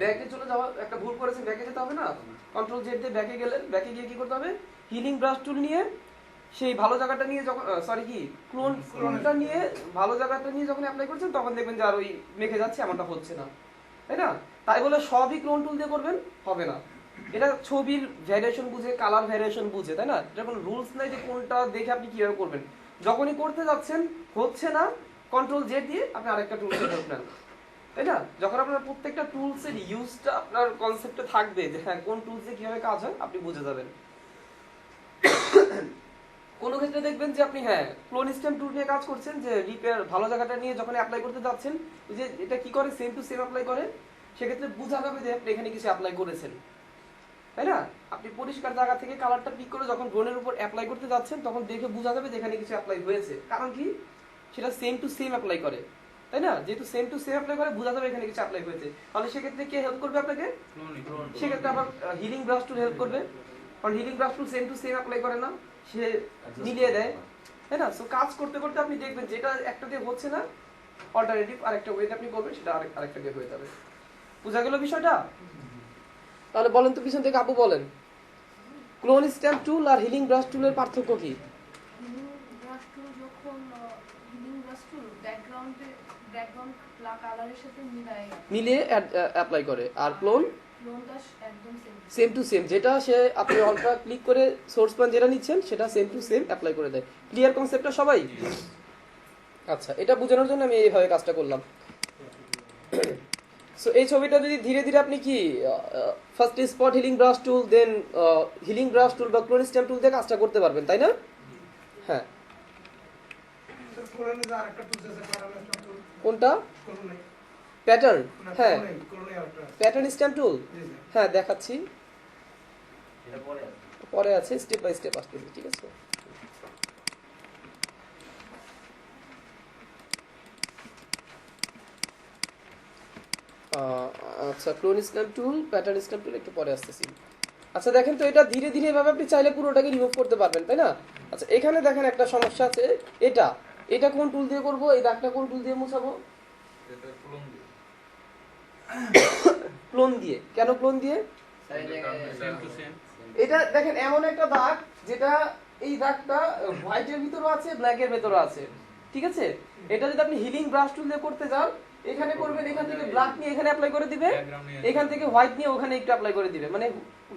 ব্যাকে চলে যাওয়া, একটা ভুল করেছেন, ব্যাকে যেতে হবে না, কন্ট্রোল জেড দিয়ে ব্যাকে গেলেন, ব্যাকে গিয়ে কি করতে হবে, হিলিং ব্রাশ টুল নিয়ে সেই ভালো জায়গাটা নিয়ে যখন ক্লোনটা নিয়ে ভালো জায়গাটা নিয়ে যখন অ্যাপ্লাই করছেন তখন দেখবেন যে আর ওই মেখে যাচ্ছে, এমনটা হচ্ছে না, তাই না? তাই বলে সবই ক্লোন টুল দিয়ে করবেন হবে না। এটা ছবির ভ্যারিয়েশন বুঝে, কালার ভ্যারিয়েশন বুঝে, তাই না? এটা কোনো রুলস নাই যে কোনটা দেখে আপনি কিভাবে করবেন। যখনই করতে যাচ্ছেন হচ্ছে না, কন্ট্রোল জেড দিয়ে আপনি আরেকটা টুলস হেল্প নেন, তাই না? যখন আপনার প্রত্যেকটা টুলসের ইউজটা আপনার কনসেপ্টে থাকবে যে হ্যাঁ কোন টুলসে কিভাবে কাজ হয়, আপনি বুঝে যাবেন। কোনো ক্ষেত্রে দেখবেন যে আপনি হ্যাঁ ক্লোন স্ট্যাম্প টুল নিয়ে কাজ করছেন, যে রিপেয়ার ভালো জায়গাটা নিয়ে যখন অ্যাপ্লাই করতে যাচ্ছেন, যে এটা কি করে, সেম টু সেম অ্যাপ্লাই করে। সেক্ষেত্রে বোঝা যাবে যে আপনি এখানে কিছু অ্যাপ্লাই করেছেন, তাই না? আপনি পরিষ্কার জায়গা থেকে কালারটা পিক করে যখন ড্রোনের উপর অ্যাপ্লাই করতে যাচ্ছেন তখন দেখে বোঝা যাবে যে এখানে কিছু অ্যাপ্লাই হয়েছে। কারণ কি, সেটা সেম টু সেম অ্যাপ্লাই করে, তাই না? যেহেতু সেম টু সেম অ্যাপ্লাই করে বোঝা যাবে এখানে কিছু অ্যাপ্লাই হয়েছে। তাহলে সেক্ষেত্রে কে হেল্প করবে আপনাকে? সেক্ষেত্রে আবার হিলিং ব্রাশ টুল হেল্প করবে, কারণ healing brush tool same to same apply করে না, সে মিলিয়ে দেয়, তাই না? সো কাজ করতে করতে আপনি দেখবেন যেটা একটা দিয়ে হচ্ছে না, অল্টারনেটিভ আরেকটা ওয়েতে আপনি করবেন, সেটা আরেকটা দিয়ে হয়ে যাবে। বোঝা গেল বিষয়টা? তাহলে বলেন তো পিছন থেকে আপু বলেন, ক্লোন স্ট্যাম্প টুল আর হিলিং ব্রাশ টুলের পার্থক্য কি? হিলিং ব্রাশ টুল যখন হিলিং ব্রাশ টুল ব্যাকগ্রাউন্ড কালারের সাথে মিলিয়ে অ্যাপ্লাই করে, আর ক্লোন ক্লোনটা একদম সেম টু সেম, যেটা সে আপনি অল্ট্রা ক্লিক করে সোর্স পয়েন্ট যেটা নিচ্ছেন সেটা সেম টু সেম অ্যাপ্লাই করে দেয়। ক্লিয়ার কনসেপ্টটা সবাই? আচ্ছা, এটা বোঝানোর জন্য আমি এইভাবে কাজটা করলাম। সো এই ছবিটা যদি ধীরে ধীরে আপনি কি first spot healing brush tool, then healing brush tool বা ক্লোন স্ট্যাম্প টুল দিয়ে কাজটা করতে পারবেন, তাই না? হ্যাঁ। কোনটা? প্যাটার্ন? হ্যাঁ, প্যাটার্ন স্ট্যাম্প টুল, হ্যাঁ দেখাচ্ছি, এটা পরে আছে। পরে আছে, স্টেপ বাই স্টেপ আসতেছে, ঠিক আছে? আচ্ছা, ক্লোন স্ট্যাম্প টুল, প্যাটার্ন স্ট্যাম্প টুল একটু পরে আসতেছি। আচ্ছা দেখেন তো, এটা ধীরে ধীরে এভাবে আপনি চাইলে পুরোটাকে রিমুভ করতে পারবেন, তাই না? আচ্ছা, এখানে দেখেন একটা সমস্যা আছে, এটা কোন টুল দিয়ে করব, এই দাগটা কোন টুল দিয়ে মুছাবো? এটা ক্লোন দিয়ে। কেন ক্লোন দিয়ে? স্যার, এই জায়গায় সেম টু সেম। এটা দেখেন এমন একটা দাগ যেটা, এই দাগটা হোয়াইটের ভিতরও আছে, ব্ল্যাকের ভিতরও আছে, ঠিক আছে? এটা যদি আপনি হিলিং ব্রাশ টুল দিয়ে করতে যান, এখানে করবেন, এখান থেকে ব্ল্যাক নিয়ে এখানে অ্যাপ্লাই করে দিবে, এখান থেকে হোয়াইট নিয়ে ওখানে একটু অ্যাপ্লাই করে দিবে, মানে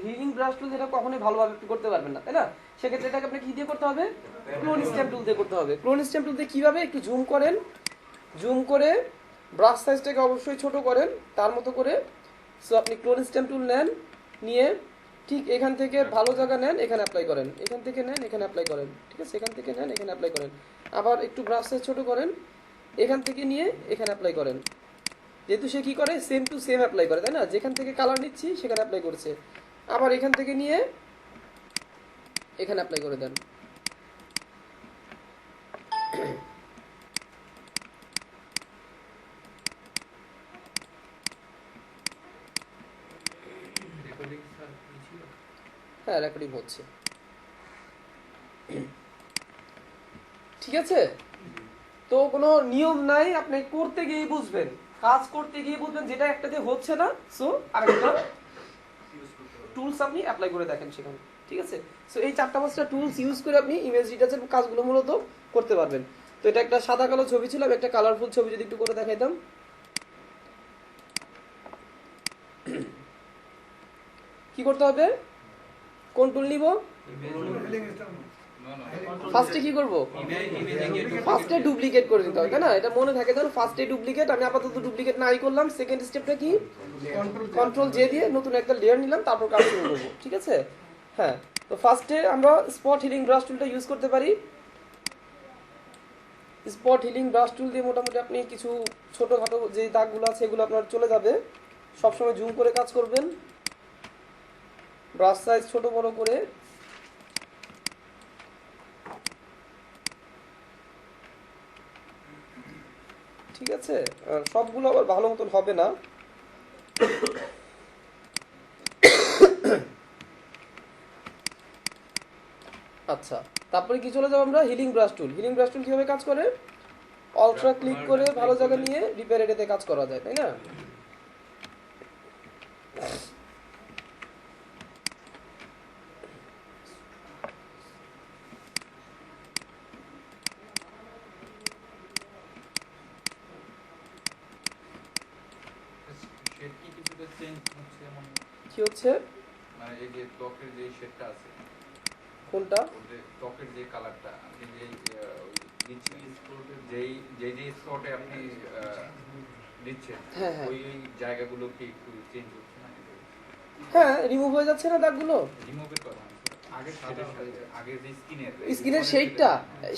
হিলিং ব্রাশ টুল যেটা কখনোই ভালোভাবে আপনি করতে পারবেন না, তাই না? সেক্ষেত্রে এটাকে আপনি কি দিয়ে করতে হবে? ক্লোন স্ট্যাম্প টুল দিয়ে করতে হবে। ক্লোন স্ট্যাম্প টুল দিয়ে কিভাবে, একটু জুম করেন, জুম করে ব্রাশ সাইজটাকে অবশ্যই ছোট করেন তার মতো করে। সো আপনি ক্লোন স্ট্যাম্প টুল নেন, নিয়ে ঠিক এখান থেকে ভালো জায়গা নেন, এখানে অ্যাপ্লাই করেন, এখান থেকে নেন, এখানে অ্যাপ্লাই করেন, ঠিক আছে? এখান থেকে নেন, এখানে অ্যাপ্লাই করেন, আবার একটু ব্রাশ সাইজ ছোট করেন, এখান থেকে নিয়ে এখানে অ্যাপ্লাই করেন। যেহেতু সে কি করে, সেম টু সেম অ্যাপ্লাই করে, তাই না? যেখান থেকে কালার নিচ্ছি সেখানে অ্যাপ্লাই করছে, আবার এখান থেকে নিয়ে এখানে অ্যাপ্লাই করে দেন। রেকর্ডিং স্যার কি ছিল? হ্যাঁ, রেকর্ডিং হচ্ছে, ঠিক আছে? তো কোনো নিয়ম নাই, আপনি করতে গিয়ে বুঝবেন, কাজ করতে গিয়ে বুঝবেন যেটা একটাতে হচ্ছে না, সো আরেকটা টুলস আপনি অ্যাপ্লাই করে দেখেন সেখানে, ঠিক আছে? সো এই 4-5টা টুলস ইউজ করে আপনি ইমেজ রিটাচের কাজগুলো মূলত করতে পারবেন। তো এটা একটা সাদা কালো ছবি ছিল, আমি একটা কালারফুল ছবি যদি একটু করে দেখাইতাম। কি করতে হবে? কোন টুল নিব? ফার্স্টে কি করব? ফার্স্টে ডুপ্লিকেট করে দিতে হবে, তাই না? এটা মনে থাকে যেন ফার্স্টে ডুপ্লিকেট। আমি আপাতত ডুপ্লিকেট নাই করলাম। সেকেন্ড স্টেপটা কি? কন্ট্রোল জে দিয়ে নতুন একটা লেয়ার নিলাম, তারপর কাজ শুরু করব, ঠিক আছে? হ্যাঁ, তো ফার্স্টে আমরা স্পট হিলিং ব্রাশ টুলটা ইউজ করতে পারি। স্পট হিলিং ব্রাশ টুল দিয়ে মোটামুটি আপনি কিছু ছোটখাটো যে দাগগুলো আছে এগুলো আপনার চলে যাবে। সবসময় জুম করে কাজ করবেন, ব্রাশ সাইজ ছোট বড় করে। ঠিক আছে, সবগুলো আবার ভালো মতন হবে না। আচ্ছা, তারপরে কি চলে যাবো আমরা healing brush tool. Healing brush টুল কিভাবে কাজ করে? আলট্রা ক্লিক করে ভালো জায়গা নিয়ে রিপেয়ার এটাতে কাজ করা যায়, তাই না? শেড কি কিছুটা চেঞ্জ হচ্ছে এমন? কি হচ্ছে? মানে এই যে ত্বকের যে শেডটা আছে, কোনটা? ওদের ত্বকের যে কালারটা আপনি যেই লিচিং স্পটে যেই স্পটে আপনি দিচ্ছেন, হ্যাঁ, হ্যাঁ। ওই জায়গাগুলো কি একটু চেঞ্জ হচ্ছে না? হ্যাঁ, রিমুভ হয়ে যাচ্ছে না দাগগুলো? রিমুভের কথা না, আগের শেডের সাথে আগের যে স্কিনের শেডটা,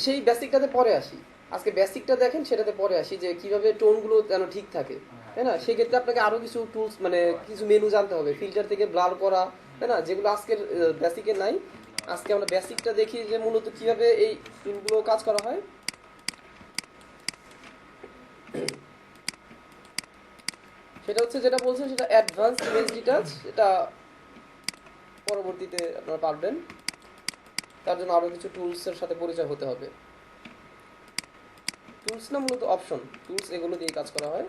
সেই বেসিকটাতে পরে আসি। আজকে বেসিকটা দেখেন, সেটাতে পরে আসি যে কিভাবে টোনগুলো যেন ঠিক থাকে। হ্যাঁ, তাই না? সেক্ষেত্রে আপনাকে আরো কিছু টুলস মানে কিছু মেনু জানতে হবে, ফিল্টার থেকে ব্লার করা, তাই না, যেগুলো আজকের বেসিকে নাই। আজকে আমরা বেসিকটা দেখি যে মূলত কিভাবে এই টুলগুলো কাজ করা হয়। সেটা হচ্ছে যেটা বলছেন সেটা অ্যাডভান্স ইমেজ ডিটাচ, এটা পরবর্তীতে আপনারা পারবেন। তার জন্য আরো কিছু টুলসের সাথে পরিচয় হতে হবে। টুলস না, মূলত অপশন, টুলস এগুলো দিয়ে কাজ করা হয়।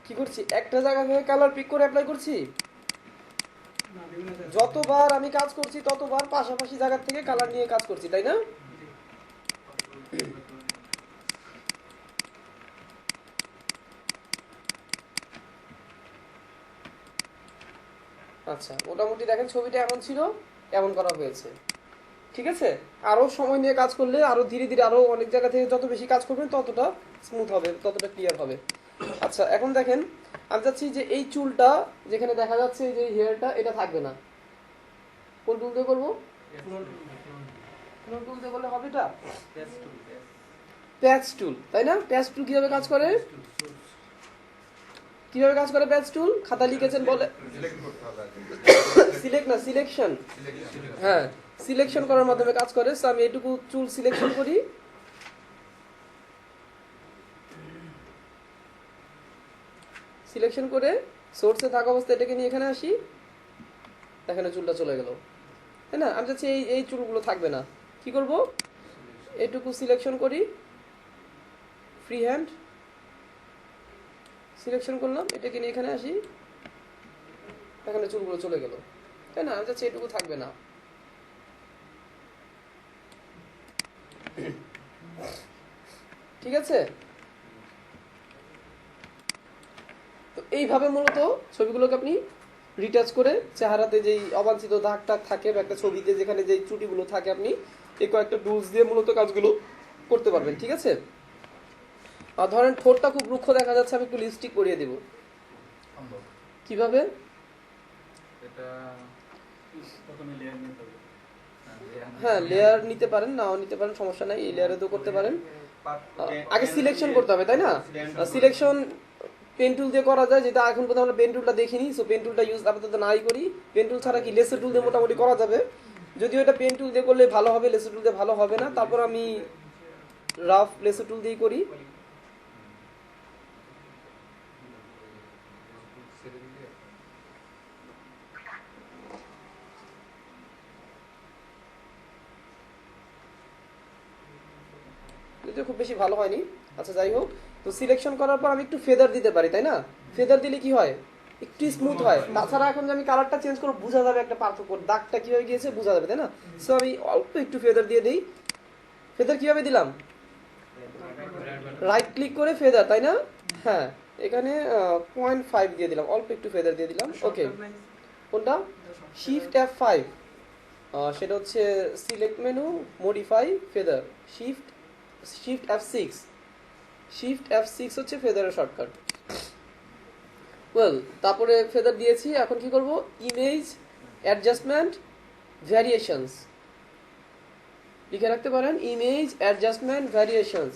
কি করছি, একটা জায়গা থেকে কালার পিক করে অ্যাপ্লাই করছি। যতবার আমি কাজ করছি ততবার পাশাপাশি জায়গা থেকে কালার নিয়ে কাজ করছি, তাই না? আচ্ছা, মোটামুটি দেখেন ছবিটা এমন ছিল, এমন করা হয়েছে। ঠিক আছে, আরো সময় নিয়ে কাজ করলে আরো ধীরে ধীরে আরো অনেক জায়গা থেকে যত বেশি কাজ করবেন ততটা স্মুথ হবে, ততটা ক্লিয়ার হবে। আচ্ছা, এখন দেখেন আমি চাচ্ছি যে এই চুলটা যেখানে দেখা যাচ্ছে এই যে হেয়ারটা, এটা থাকবে না। কোন টুল দিয়ে করবো? কোন টুল দিয়ে করলে হবে? এটা প্যাচ টুল, তাই না? প্যাচ টুল কিভাবে কাজ করে? কিভাবে কাজ করে প্যাচ টুল? খাতা লিখেছেন বলে সিলেক্ট না, সিলেকশন। হ্যাঁ, সিলেকশন করার মাধ্যমে কাজ করে। সো আমি এটুকু চুল সিলেকশন করি, সিলেকশন করে সোর্সে থাকা অবস্থায় এটাকে নিয়ে এখানে আসি, এখানে চুলটা চলে গেল, তাই না? আমি চাচ্ছি এই চুলগুলো থাকবে না। কি করব? এটুকু সিলেকশন করি, ফ্রি হ্যান্ড সিলেকশন করলাম, এটাকে নিয়ে এখানে আসি, এখানে চুলগুলো চলে গেল, তাই না? আমি চাচ্ছি এটুকু থাকবে না। ঠিক আছে, তো এইভাবে মূলত ছবিগুলোকে আপনি রিটাচ করে চেহারাতে যেই অবাঞ্ছিত দাগ টাগ থাকে বা একটা ছবিতে যেখানে যেই ত্রুটিগুলো থাকে আপনি এই কয়েকটা টুলস দিয়ে মূলত কাজগুলো করতে পারবেন। ঠিক আছে, আর ধরেন ঠোঁটটা খুব রুক্ষ দেখা যাচ্ছে, আমি একটু লিপস্টিক করিয়ে দেব। কিভাবে? হ্যাঁ, লেয়ার নিতে পারেন, নাও নিতে পারেন, সমস্যা নাই, এই লেয়ারে তো করতে পারেন। আগে সিলেকশন করতে হবে, তাই না? সিলেকশন পেন টুল দিয়ে করা যায়, যেটা এখন পর্যন্ত আমরা পেন টুলটা দেখিনি। সো পেন টুলটা ইউজ আপাতত নাই করি। পেন টুল ছাড়া কি লেসার টুল দিয়ে মোটামুটি করা যাবে, যদিও এটা পেন টুল দিয়ে করলে ভালো হবে, লেসার টুল দিয়ে ভালো হবে না। তারপর আমি রাফ লেসার টুল দিয়েই করি। যদিও খুব বেশি ভালো হয়নি। আচ্ছা, যাই হোক, তো সিলেকশন করার পর আমি একটু ফেদার দিতে পারি, তাই না? ফেদার দিলে কি হয়? একটু স্মুথ হয়। তাছাড়া এখন যে আমি কালারটা চেঞ্জ করবো বোঝা যাবে একটা পার্থক্য, দাগটা কিভাবে গিয়েছে বোঝা যাবে, তাই না? সো আমি অল্প একটু ফেদার দিয়ে দিই। ফেদার কিভাবে দিলাম? রাইট ক্লিক করে ফেদার, তাই না? হ্যাঁ, এখানে 0.5 দিয়ে দিলাম, অল্প একটু ফেদার দিয়ে দিলাম। ওকে, কোনটা? শিফট F5, সেটা হচ্ছে select menu, modify feather, shift F6, shift F6 হচ্ছে ফেদারের শর্টকাট। ওয়েল, তারপরে ফেদার দিয়েছি। এখন কি করব? ইমেজ অ্যাডজাস্টমেন্ট ভ্যারিয়েশনস লিখে রাখতে পারেন। ইমেজ অ্যাডজাস্টমেন্ট ভ্যারিয়েশনস,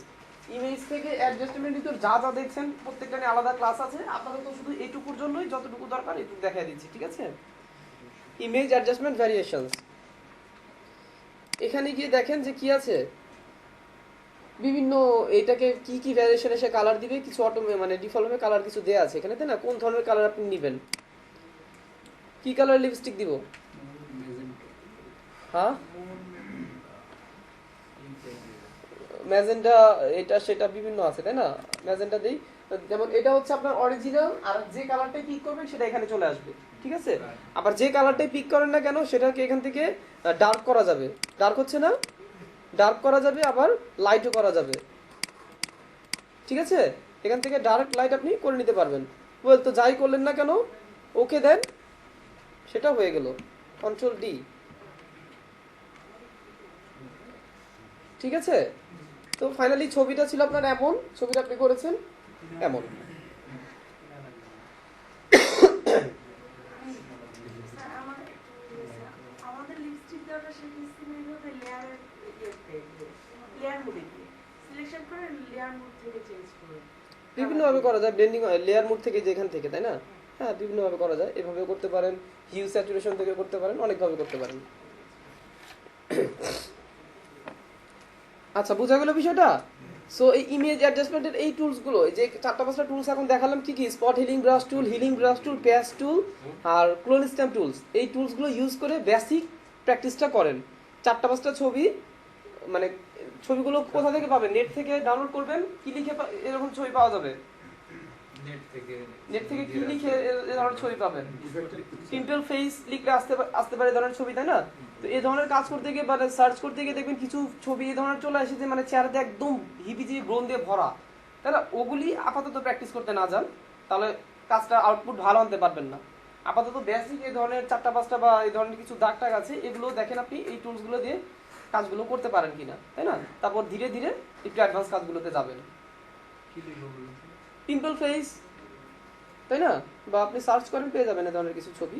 ইমেজ থেকে অ্যাডজাস্টমেন্ট ভিতর যা যা দেখছেন প্রত্যেকটা নিয়ে আলাদা ক্লাস আছে। আপনাদের তো শুধু এইটুকুর জন্যই যতটুকু দরকার এইটুকু দেখাই দিচ্ছি। ঠিক আছে, ইমেজ অ্যাডজাস্টমেন্ট ভ্যারিয়েশনস, এখানে গিয়ে দেখেন যে কি আছে। বিভিন্ন এটাকে কি কি ভ্যারিয়েশনে সে কালার দিবে, কিছু মানে ডিফল্টে কালার কিছু দেয়া আছে এখানে, তাই না? কোন ধরনের কালার আপনি নেবেন, কি কালার লিপস্টিক দিব, হ্যাঁ ম্যাজেন্টা, এটা সেটা বিভিন্ন আছে, তাই না? ম্যাজেন্টা দেই, যেমন এটা হচ্ছে আপনার অরিজিনাল, আর যে কালারটাই পিক করবেন সেটা এখানে চলে আসবে, ঠিক আছে? আবার যে কালারটাই পিক করেন না কেন সেটাকে এখান থেকে ডার্ক করা যাবে, ডার্ক হচ্ছে না, ডার্ক করা যাবে, আবার লাইটও করা যাবে, ঠিক আছে? এখান থেকে ডার্ক লাইট আপনি করে নিতে পারবেন। ওয়েল, তো যাই করলেন না কেন ওকে দেন, সেটা হয়ে গেল, কন্ট্রোল ডি, ঠিক আছে? তো ফাইনালি ছবিটা ছিল আপনার এমন, ছবিটা আপনি করেছেন এমন। স্যার, আমাদের লিপস্টিক দেওয়াটা শিখেছি এইভাবে লেয়ার মুডে দিয়ে সিলেকশন করে লেয়ার মুড থেকে চেঞ্জ করে বিভিন্ন ভাবে করা যায়, ব্লেন্ডিং লেয়ার মোড থেকে, যেখান থেকে, তাই না? হ্যাঁ, বিভিন্ন ভাবে করা যায়, এভাবে করতে পারেন, হিউ স্যাচুরেশন থেকে করতে পারেন, অনেক ভাবে করতে পারেন। আচ্ছা, বোঝা গেল বিষয়টা? সো এই ইমেজ অ্যাডজাস্টমেন্টের এই টুলস গুলো, এই যে 4-5টা টুলস এখন দেখালাম, কি কি? Spot healing brush tool, healing brush tool, patch tool আর ক্লোন স্ট্যাম্প টুলস। এই টুলস গুলো ইউজ করে বেসিক প্র্যাকটিসটা করেন। 4-5টা ছবি, মানে ছবিগুলো কোথা থেকে পাবেন? নেট থেকে ডাউনলোড করবেন, কি লিখে এরকম ছবি পাওয়া যাবে? নেট থেকে কি লিখে এ ধরনের ছবি পাবেন? সিম্পল ফেস লিখলে আসতে পারে ধরনের ছবি, তাই না? তো এই ধরনের কাজ করতে গিয়ে, মানে সার্চ করতে গিয়ে দেখবেন কিছু ছবি এই ধরনের চলে আসে যে মানে চেহারাতে একদম হিবিজি ব্রণ দিয়ে ভরা, তাই না? ওগুলি আপাতত প্র্যাকটিস করতে না যান, তাহলে কাজটা আউটপুট ভালো আনতে পারবেন না। আপাতত বেসিক এই ধরনের 4-5টা বা এই ধরনের কিছু দাগ টাগ আছে, এগুলো দেখেন আপনি এই টুলসগুলো দিয়ে কাজগুলো করতে পারেন কিনা, তাই না? তারপর ধীরে ধীরে একটু অ্যাডভান্স কাজগুলোতে যাবেন। পিম্পল ফেস, তাই না? বা আপনি সার্চ করেন, পেয়ে যাবেন এই ধরনের কিছু ছবি,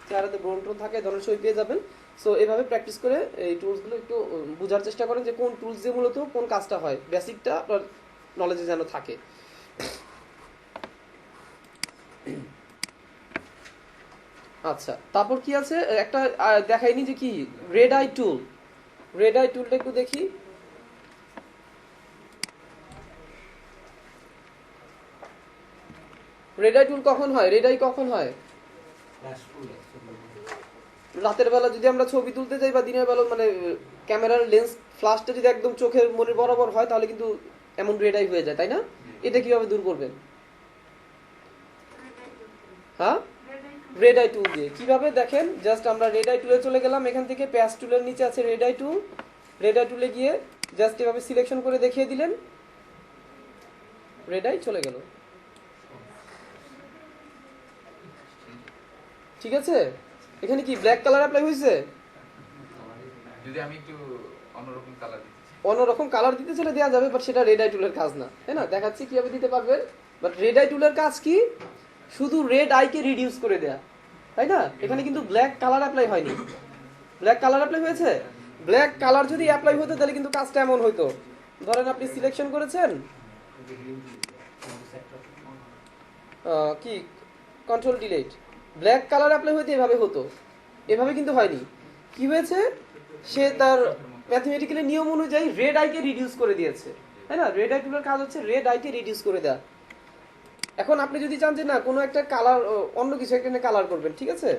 চেহারাতে ব্রণ টোন থাকে, এই ধরনের ছবি পেয়ে যাবেন। সো এইভাবে প্র্যাকটিস করে এই টুলসগুলো একটু বোঝার চেষ্টা করেন যে কোন টুলস দিয়ে মূলত কোন কাজটা হয়, বেসিকটা আপনার নলেজে যেন থাকে। আচ্ছা, তারপর কি আছে একটা দেখাইনি যে কি, রেড আই টুল। রেড আই টুলটা একটু দেখি। রেড আই টুল কখন হয়? রেড আই কখন হয়? রাতের বেলা যদি আমরা ছবি তুলতে যাই বা দিনের বেলা, মানে ক্যামেরার লেন্স ফ্ল্যাশটা যদি একদম চোখের মনে বরাবর হয়, তাহলে কিন্তু এমন রেড আই হয়ে যায়, তাই না? এটা কিভাবে দূর করবেন? হ্যাঁ, রেড আই টুল দিয়ে কিভাবে দেখেন, জাস্ট আমরা রেড আই টুলে চলে গেলাম, এখান থেকে প্যাচ টুলের নিচে আছে রেড আই টুল, রেড আই টুলে গিয়ে জাস্ট এভাবে সিলেকশন করে দেখিয়ে দিলেন, রেড আই চলে গেল, ঠিক আছে? এখানে কি ব্ল্যাক কালার অ্যাপ্লাই হয়েছে? যদি আমি একটু অন্যরকম কালার দিতে চাই, অন্যরকম কালার দিতে চলে দেওয়া যাবে, বাট সেটা রেড আই টুলের কাজ না, তাই না? দেখাচ্ছি কিভাবে দিতে পারবেন। বাট রেড আই টুলের কাজ কি? শুধু রেড আইকে রিডিউস করে দেয়া, তাই না? এখানে কিন্তু ব্ল্যাক কালার অ্যাপ্লাই হয়নি। ব্ল্যাক কালার অ্যাপ্লাই হয়েছে? ব্ল্যাক কালার যদি অ্যাপ্লাই হতো তাহলে কিন্তু কাজটা এমন হতো, ধরেন আপনি সিলেকশন করেছেন কি, control delete, black colour apply হইতে এভাবে হতো, এভাবে কিন্তু হয়নি। কি হয়েছে? সে তার ম্যাথমেটিক্যালি নিয়ম অনুযায়ী রেড আইকে রিডিউস করে দিয়েছে, তাই না? রেড আই টুলের কাজ হচ্ছে রেড আইকে রিডিউস করে দেয়া। এখন আপনি যদি চান যে না কোনো একটা কালার, অন্য কিছু একটা কালার করবেন, ঠিক আছে?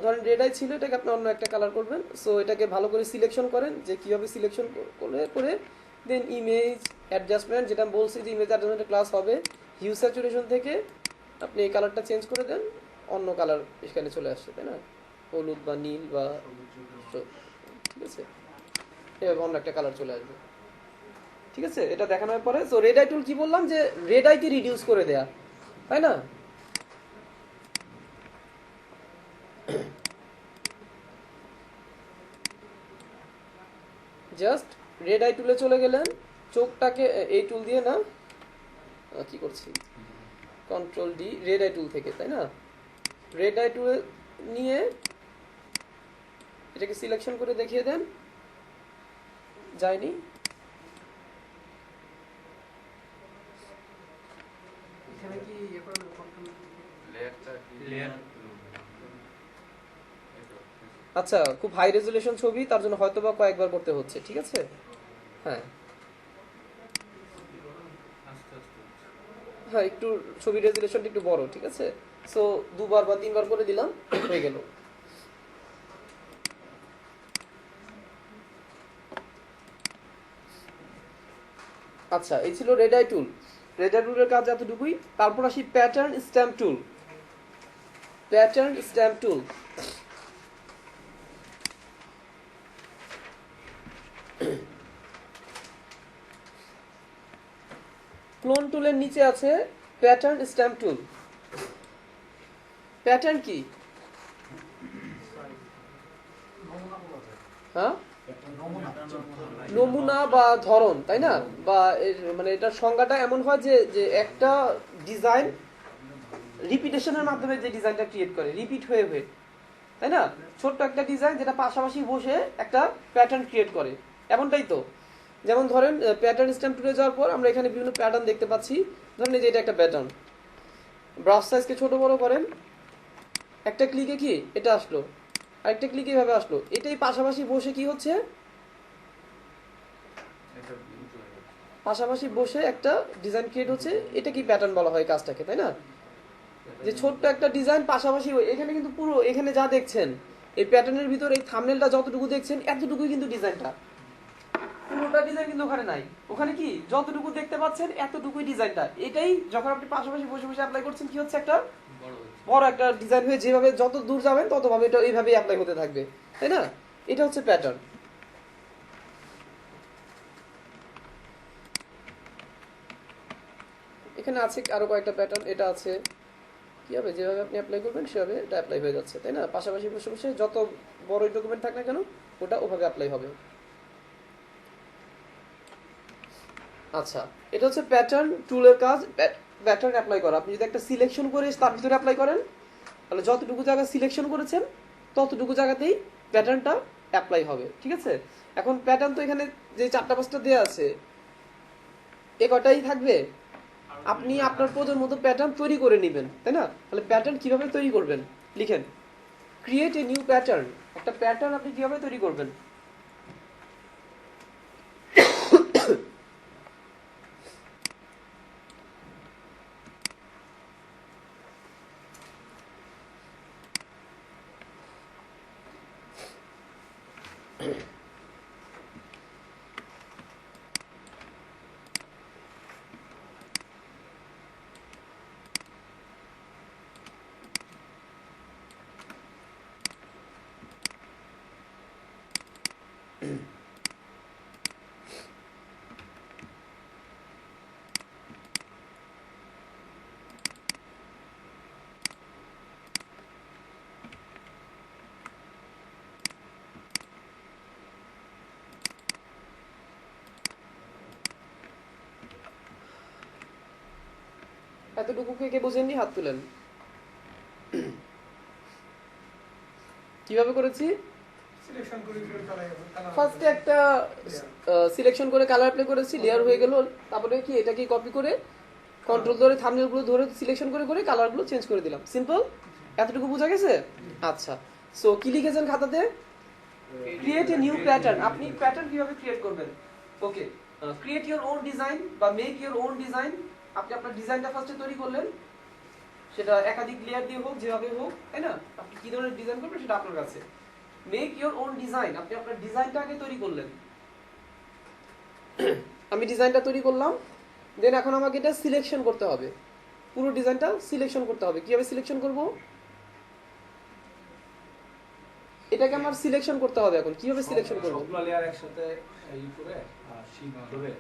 ধরেন রেড আই ছিল, এটাকে আপনি অন্য একটা কালার করবেন। সো এটাকে ভালো করে সিলেকশন করেন, যে কিভাবে সিলেকশন করে দেন ইমেজ অ্যাডজাস্টমেন্ট, যেটা বলছি যে ইমেজ অ্যাডজাস্টমেন্টের ক্লাস হবে, হিউ স্যাচুরেশন থেকে আপনি এই কালারটা চেঞ্জ করে দেন, অন্য কালার এখানে চলে আসছে, তাই না? হলুদ বা নীল বা, ঠিক আছে, এভাবে অন্য একটা কালার চলে আসবে, ঠিক আছে? এটা দেখানোর পরে সো রেড আই টুল কি বললাম, যে রেড আইকে রিডিউস করে দেয়া, তাই না? জাস্ট রেড আই টুলে চলে গেলেন, চোখটাকে এই টুল দিয়ে না, কি করছি, কন্ট্রোল ডি, রেড আই টুল থেকে, তাই না? রেড আই টুলে নিয়ে এটাকে সিলেকশন করে দেখিয়ে দেন, যায়নি, এখানে কি ইয়ে করে কন্ট্রোল লেয়ারটা কি লেয়ার আচ্ছা, খুব হাই রেজুলেশন ছবি, তার জন্য হয়তো বা কয়েকবার করতে হচ্ছে, ঠিক আছে? হ্যাঁ, হ্যাঁ একটু ছবির রেজুলেশনটা একটু বড়, ঠিক আছে। সো 2 বার বা 3 বার করে দিলাম, হয়ে গেল। আচ্ছা, এই ছিল রেড আই টুল। রেড আই টুলের কাজ এতটুকুই। তারপর আসি প্যাটার্ন স্ট্যাম্প টুল। প্যাটার্ন স্ট্যাম্প টুল ক্লোন টুলের নিচে আছে প্যাটার্ন স্ট্যাম্প টুল। প্যাটার্ন কি? হ্যাঁ, নমুনা বা ধরন, তাই না? বা মানে এটার সংজ্ঞাটা এমন হয় যে যে একটা ডিজাইন রিপিটেশনের মাধ্যমে যে ডিজাইনটা ক্রিয়েট করে, রিপিট হয়ে হয়ে, তাই না? ছোট্ট একটা ডিজাইন যেটা পাশাপাশি বসে একটা প্যাটার্ন ক্রিয়েট করে, এমনটাই তো। যেমন ধরেন প্যাটার্ন স্ট্যাম্প টুলে যাওয়ার পর আমরা এখানে বিভিন্ন প্যাটার্ন দেখতে পাচ্ছি। ধরেন এই যে এটা একটা প্যাটার্ন, ব্রাশ সাইজকে ছোট বড় করেন, একটা ক্লিকে কি এটা আসলো, আরেকটা ক্লিকে এভাবে আসলো। এটাই পাশাপাশি বসে কি হচ্ছে, পাশাপাশি বসে একটা ডিজাইন ক্রিয়েট হচ্ছে। এটা কি প্যাটার্ন বলা হয় কাজটাকে, তাই না? যে ছোট্ট একটা ডিজাইন পাশাপাশি, এখানে কিন্তু পুরো এখানে যা দেখছেন এই প্যাটার্নের ভিতর, এই থাম্বনেলটা যতটুকু দেখছেন এতটুকুই কিন্তু ডিজাইনটা, পুরোটা ডিজাইন কিন্তু ওখানে নাই। ওখানে কি যতটুকু দেখতে পাচ্ছেন এতটুকুই ডিজাইনটা। এটাই যখন আপনি পাশাপাশি বসে বসে অ্যাপ্লাই করছেন কি হচ্ছে, একটা বড় একটা ডিজাইন হয়ে যেভাবে যত দূর যাবেন ততভাবে এটা এইভাবেই অ্যাপ্লাই হতে থাকবে, তাই না? এটা হচ্ছে প্যাটার্ন। এখানে আছে আরো কয়েকটা প্যাটার্ন। এটা আছে কি হবে, যেভাবে আপনি অ্যাপ্লাই করবেন সেভাবে এটা অ্যাপ্লাই হয়ে যাচ্ছে, তাই না? পাশাপাশি বসে বসে যত বড় ডকুমেন্ট থাক না কেন ওটা ওভাবে অ্যাপ্লাই হবে। আচ্ছা, এটা হচ্ছে প্যাটার্ন টুলের কাজ, প্যাটার্ন অ্যাপ্লাই করা। আপনি যদি একটা সিলেকশন করে তার ভিতরে অ্যাপ্লাই করেন, তাহলে যতটুকু জায়গা সিলেকশন করেছেন ততটুকু জায়গাতেই প্যাটার্নটা অ্যাপ্লাই হবে, ঠিক আছে। এখন প্যাটার্ন তো এখানে যে 4-5টা দেওয়া আছে, এ কটাই থাকবে। আপনি আপনার প্রয়োজন মতো প্যাটার্ন তৈরি করে নেবেন, তাই না? তাহলে প্যাটার্ন কিভাবে তৈরি করবেন লিখেন, ক্রিয়েট এ নিউ প্যাটার্ন। একটা প্যাটার্ন আপনি কিভাবে তৈরি করবেন? এতটুকু কে বোঝেননি হাত তুলেন। কিভাবে করেছি? ফার্স্টে একটা সিলেকশন করে কালার অ্যাপ্লাই করেছি, লেয়ার হয়ে গেল। তারপরে কি এটাকে কপি করে কন্ট্রোল ধরে থাম্বনেলগুলো ধরে সিলেকশন করে করে কালারগুলো চেঞ্জ করে দিলাম। সিম্পল। এতটুকু বোঝা গেছে? আচ্ছা, সো কি লিখেছেন খাতাতে? Create a new pattern. আপনি প্যাটার্ন কিভাবে ক্রিয়েট করবেন? ওকে, ক্রিয়েট ইওর ওন ডিজাইন বা মেক ইওর ওন ডিজাইন। আপনি আপনার ডিজাইনটা ফার্স্টে তৈরি করলেন, সেটা একাধিক লেয়ার দিয়ে হোক, যেভাবে হোক, তাই না? আপনি কি ধরনের ডিজাইন করবেন সেটা আপনার কাছে। মেক ইওর ওন ডিজাইন, আপনি আপনার ডিজাইনটা আগে তৈরি করলেন। আমি ডিজাইনটা তৈরি করলাম, দেন এখন আমাকে এটা সিলেকশন করতে হবে। পুরো ডিজাইনটা সিলেকশন করতে হবে। কিভাবে সিলেকশন করব? এটাকে আমার সিলেকশন করতে হবে। এখন কিভাবে সিলেকশন করব? সবগুলো লেয়ার একসাথে ই করে শিট ধরে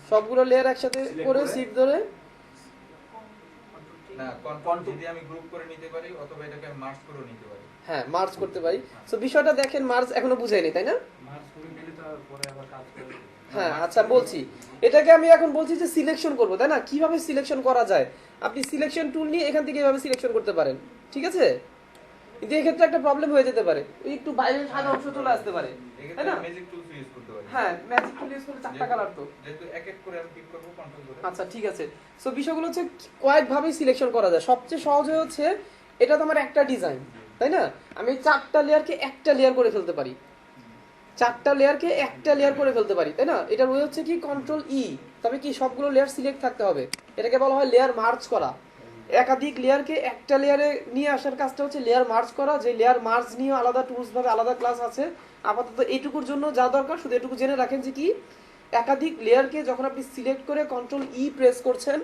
সবগুলো লেয়ার একসাথে করে শিট ধরে না, কন্ট্রোল যদি আমি গ্রুপ করে নিতে পারি অথবা এটাকে মার্জ করে নিতে পারি। হ্যাঁ, মার্জ করতে পারি। সো বিষয়টা দেখেন, মার্জ এখনো বুঝাইনি, তাই না? মার্জ করে নিলে তারপরে আবার কাজ করে। হ্যাঁ, আচ্ছা বলছি। এটাকে আমি এখন বলছি যে সিলেকশন করব, তাই না? কিভাবে সিলেকশন করা যায়? আপনি সিলেকশন টুল নিয়ে এখান থেকে এভাবে সিলেকশন করতে পারেন, ঠিক আছে? কিন্তু এই ক্ষেত্রে একটা প্রবলেম হয়ে যেতে পারে, একটু বাইরে সাদা অংশ চলে আসতে পারে, তাই না? ম্যাজিক টুলস ইউজ করতে পারি। হ্যাঁ, ম্যাজিক টুল ইউজ করে 4টা কালার তো। যেহেতু এক এক করে আমি পিক করব কন্ট্রোল করে। আচ্ছা, ঠিক আছে। সো বিষয়গুলো হচ্ছে কয়েকভাবেই সিলেকশন করা যায়। সবচেয়ে সহজ হচ্ছে এটা তো আমার একটা ডিজাইন, তাই না? আমি 4টা লেয়ারকে একটা লেয়ার করে ফেলতে পারি, 4টা লেয়ারকে একটা লেয়ার করে ফেলতে পারি, তাই না? এটার ওয়ে হচ্ছে কি কন্ট্রোল ই। তবে কি সবগুলো লেয়ার সিলেক্ট থাকতে হবে। এটাকে বলা হয় লেয়ার মার্জ করা। একাধিক লেয়ারকে একটা লেয়ারে নিয়ে আসার কাজটা হচ্ছে লেয়ার মার্জ করা। যে লেয়ার মার্জ নিয়ে আলাদা টুলস ভাবে আলাদা ক্লাস আছে। আপাতত এইটুকুর জন্য যা দরকার শুধু এটুকু জেনে রাখেন যে কি একাধিক লেয়ারকে যখন আপনি সিলেক্ট করে কন্ট্রোল ই প্রেস করছেন,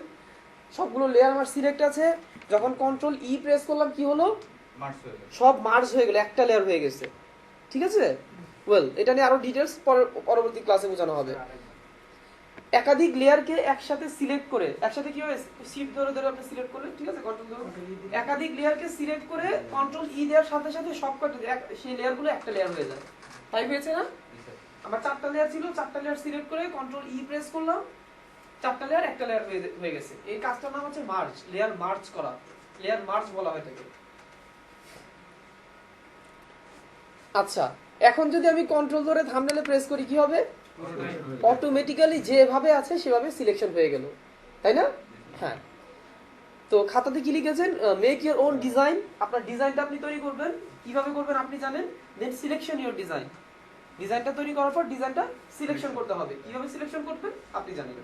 সবগুলো লেয়ার আমার সিলেক্ট আছে, যখন কন্ট্রোল ই প্রেস করলাম কি হলো, মার্চ হয়ে গেল। সব মার্জ হয়ে গেল, একটা লেয়ার হয়ে গেছে। ঠিক আছে, ওয়েল এটা নিয়ে আরো ডিটেলস পরবর্তী ক্লাসে বোঝানো হবে। একাধিক লেয়ারকে একসাথে সিলেক্ট করে, একসাথে কি হবে, শিফট ধরে ধরে আপনি সিলেক্ট করলেন, ঠিক আছে, কন্ট্রোল ধরে একাধিক লেয়ারকে সিলেক্ট করে কন্ট্রোল ই দেওয়ার সাথে সাথে সবকটা সেই লেয়ারগুলো একটা লেয়ার হয়ে যায়। তাই হয়েছে না? আমার 4টা লেয়ার ছিল, 4টা লেয়ার সিলেক্ট করে কন্ট্রোল ই প্রেস করলাম, 4টা লেয়ার একটা লেয়ার হয়ে গেছে। এই কাজটার নাম হচ্ছে মার্জ, লেয়ার মার্জ করা, লেয়ার মার্জ বলা হয় এটাকে। আচ্ছা, এখন যদি আমি কন্ট্রোল ধরে থাম্বনেলে প্রেস করি কি হবে, অটোমেটিক্যালি যেভাবে আছে সেভাবে সিলেকশন হয়ে গেল, তাই না? হ্যাঁ, তো খাতাতে কি লিখেছেন, মেক ইওর ওন ডিজাইন। আপনার ডিজাইনটা আপনি তৈরি করবেন, কিভাবে করবেন আপনি জানেন। দেন সিলেকশন ইওর ডিজাইন, ডিজাইনটা তৈরি করার পর ডিজাইনটা সিলেকশন করতে হবে। কিভাবে সিলেকশন করবেন আপনি জানেন,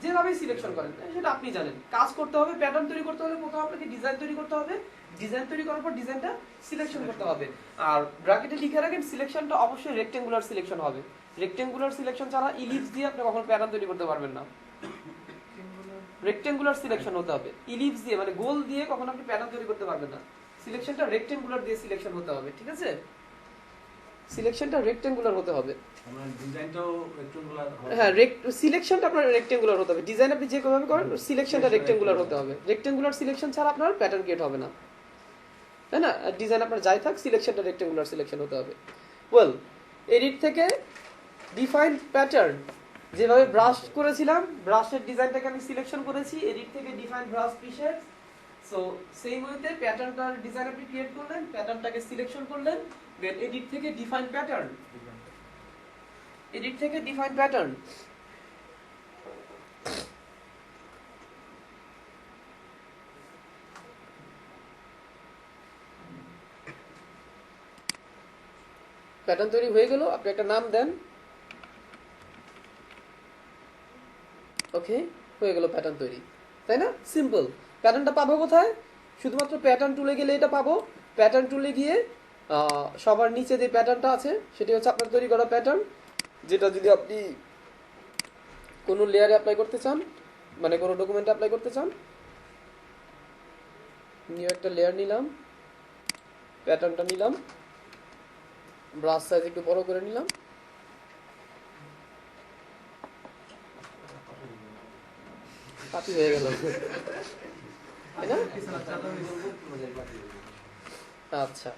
যেভাবে সিলেকশন করেন সেটা আপনি জানেন। কাজ করতে হবে, প্যাটার্ন তৈরি করতে হবে, প্রথমে আপনাকে ডিজাইন তৈরি করতে হবে, ডিজাইন তৈরি করার পর ডিজাইনটা সিলেকশন করতে হবে। আর ব্র্যাকেটে লিখে রাখেন সিলেকশনটা অবশ্যই রেক্টেঙ্গুলার সিলেকশন হবে। রেক্টেঙ্গুলার সিলেকশন ছাড়া ইলিপস দিয়ে আপনি কখনো প্যাটার্ন তৈরি করতে পারবেন না। রেক্টেঙ্গুলার সিলেকশন হতে হবে, ইলিপস দিয়ে মানে গোল দিয়ে কখনো আপনি প্যাটার্ন তৈরি করতে পারবেন না। সিলেকশনটা রেক্টেঙ্গুলার দিয়ে সিলেকশন হতে হবে, ঠিক আছে? সিলেকশনটা রেক্টেঙ্গুলার হতে হবে। আমরা ডিজাইনটাও রেক্টেঙ্গুলার হবে। হ্যাঁ, সিলেকশনটা আপনার রেক্টেঙ্গুলার হতে হবে। ডিজাইন আপনি যে কোভাবে করেন সিলেকশনটা রেক্টেঙ্গুলার হতে হবে। রেক্টেঙ্গুলার সিলেকশন ছাড়া আপনার প্যাটার্ন ক্রিয়েট হবে না, তাই না? ডিজাইন আপনার যাই থাক, সিলেকশনটা রেক্টেঙ্গুলার সিলেকশন হতে হবে। ওয়েল, এডিট থেকে ডিফাইন প্যাটার্ন, যেভাবে ব্রাশ করেছিলাম ব্রাশের ডিজাইনটাকে আমি সিলেকশন করেছি, এডিট থেকে ডিফাইন ব্রাশ পিসেস। সো সেই ওয়েতে প্যাটার্নটার ডিজাইন আপনি ক্রিয়েট করলেন, প্যাটার্নটাকে সিলেকশন করলেন, দেন এডিট থেকে ডিফাইন প্যাটার্ন, এডিট থেকে ডিফাইন প্যাটার্ন। প্যাটার্ন তৈরি হয়ে গেল, আপনি একটা নাম দেন। ওকে, হয়ে গেল প্যাটার্ন তৈরি, তাই না? সিম্পল। প্যাটার্নটা পাবো কোথায়? শুধুমাত্র প্যাটার্ন টুলে গেলে এটা পাবো। প্যাটার্ন টুলে গিয়ে সবার নিচে যে প্যাটার্নটা আছে সেটি হচ্ছে আপনার তৈরি করা প্যাটার্ন, যেটা যদি আপনি কোনো লেয়ারে অ্যাপ্লাই করতে চান, মানে কোনো ডকুমেন্টে অ্যাপ্লাই করতে চান, নিউ একটা লেয়ার নিলাম, প্যাটার্নটা নিলাম, ব্রাশ সাইজ একটু বড় করে নিলাম, পাতি হয়ে গেল, তাই না? আচ্ছা,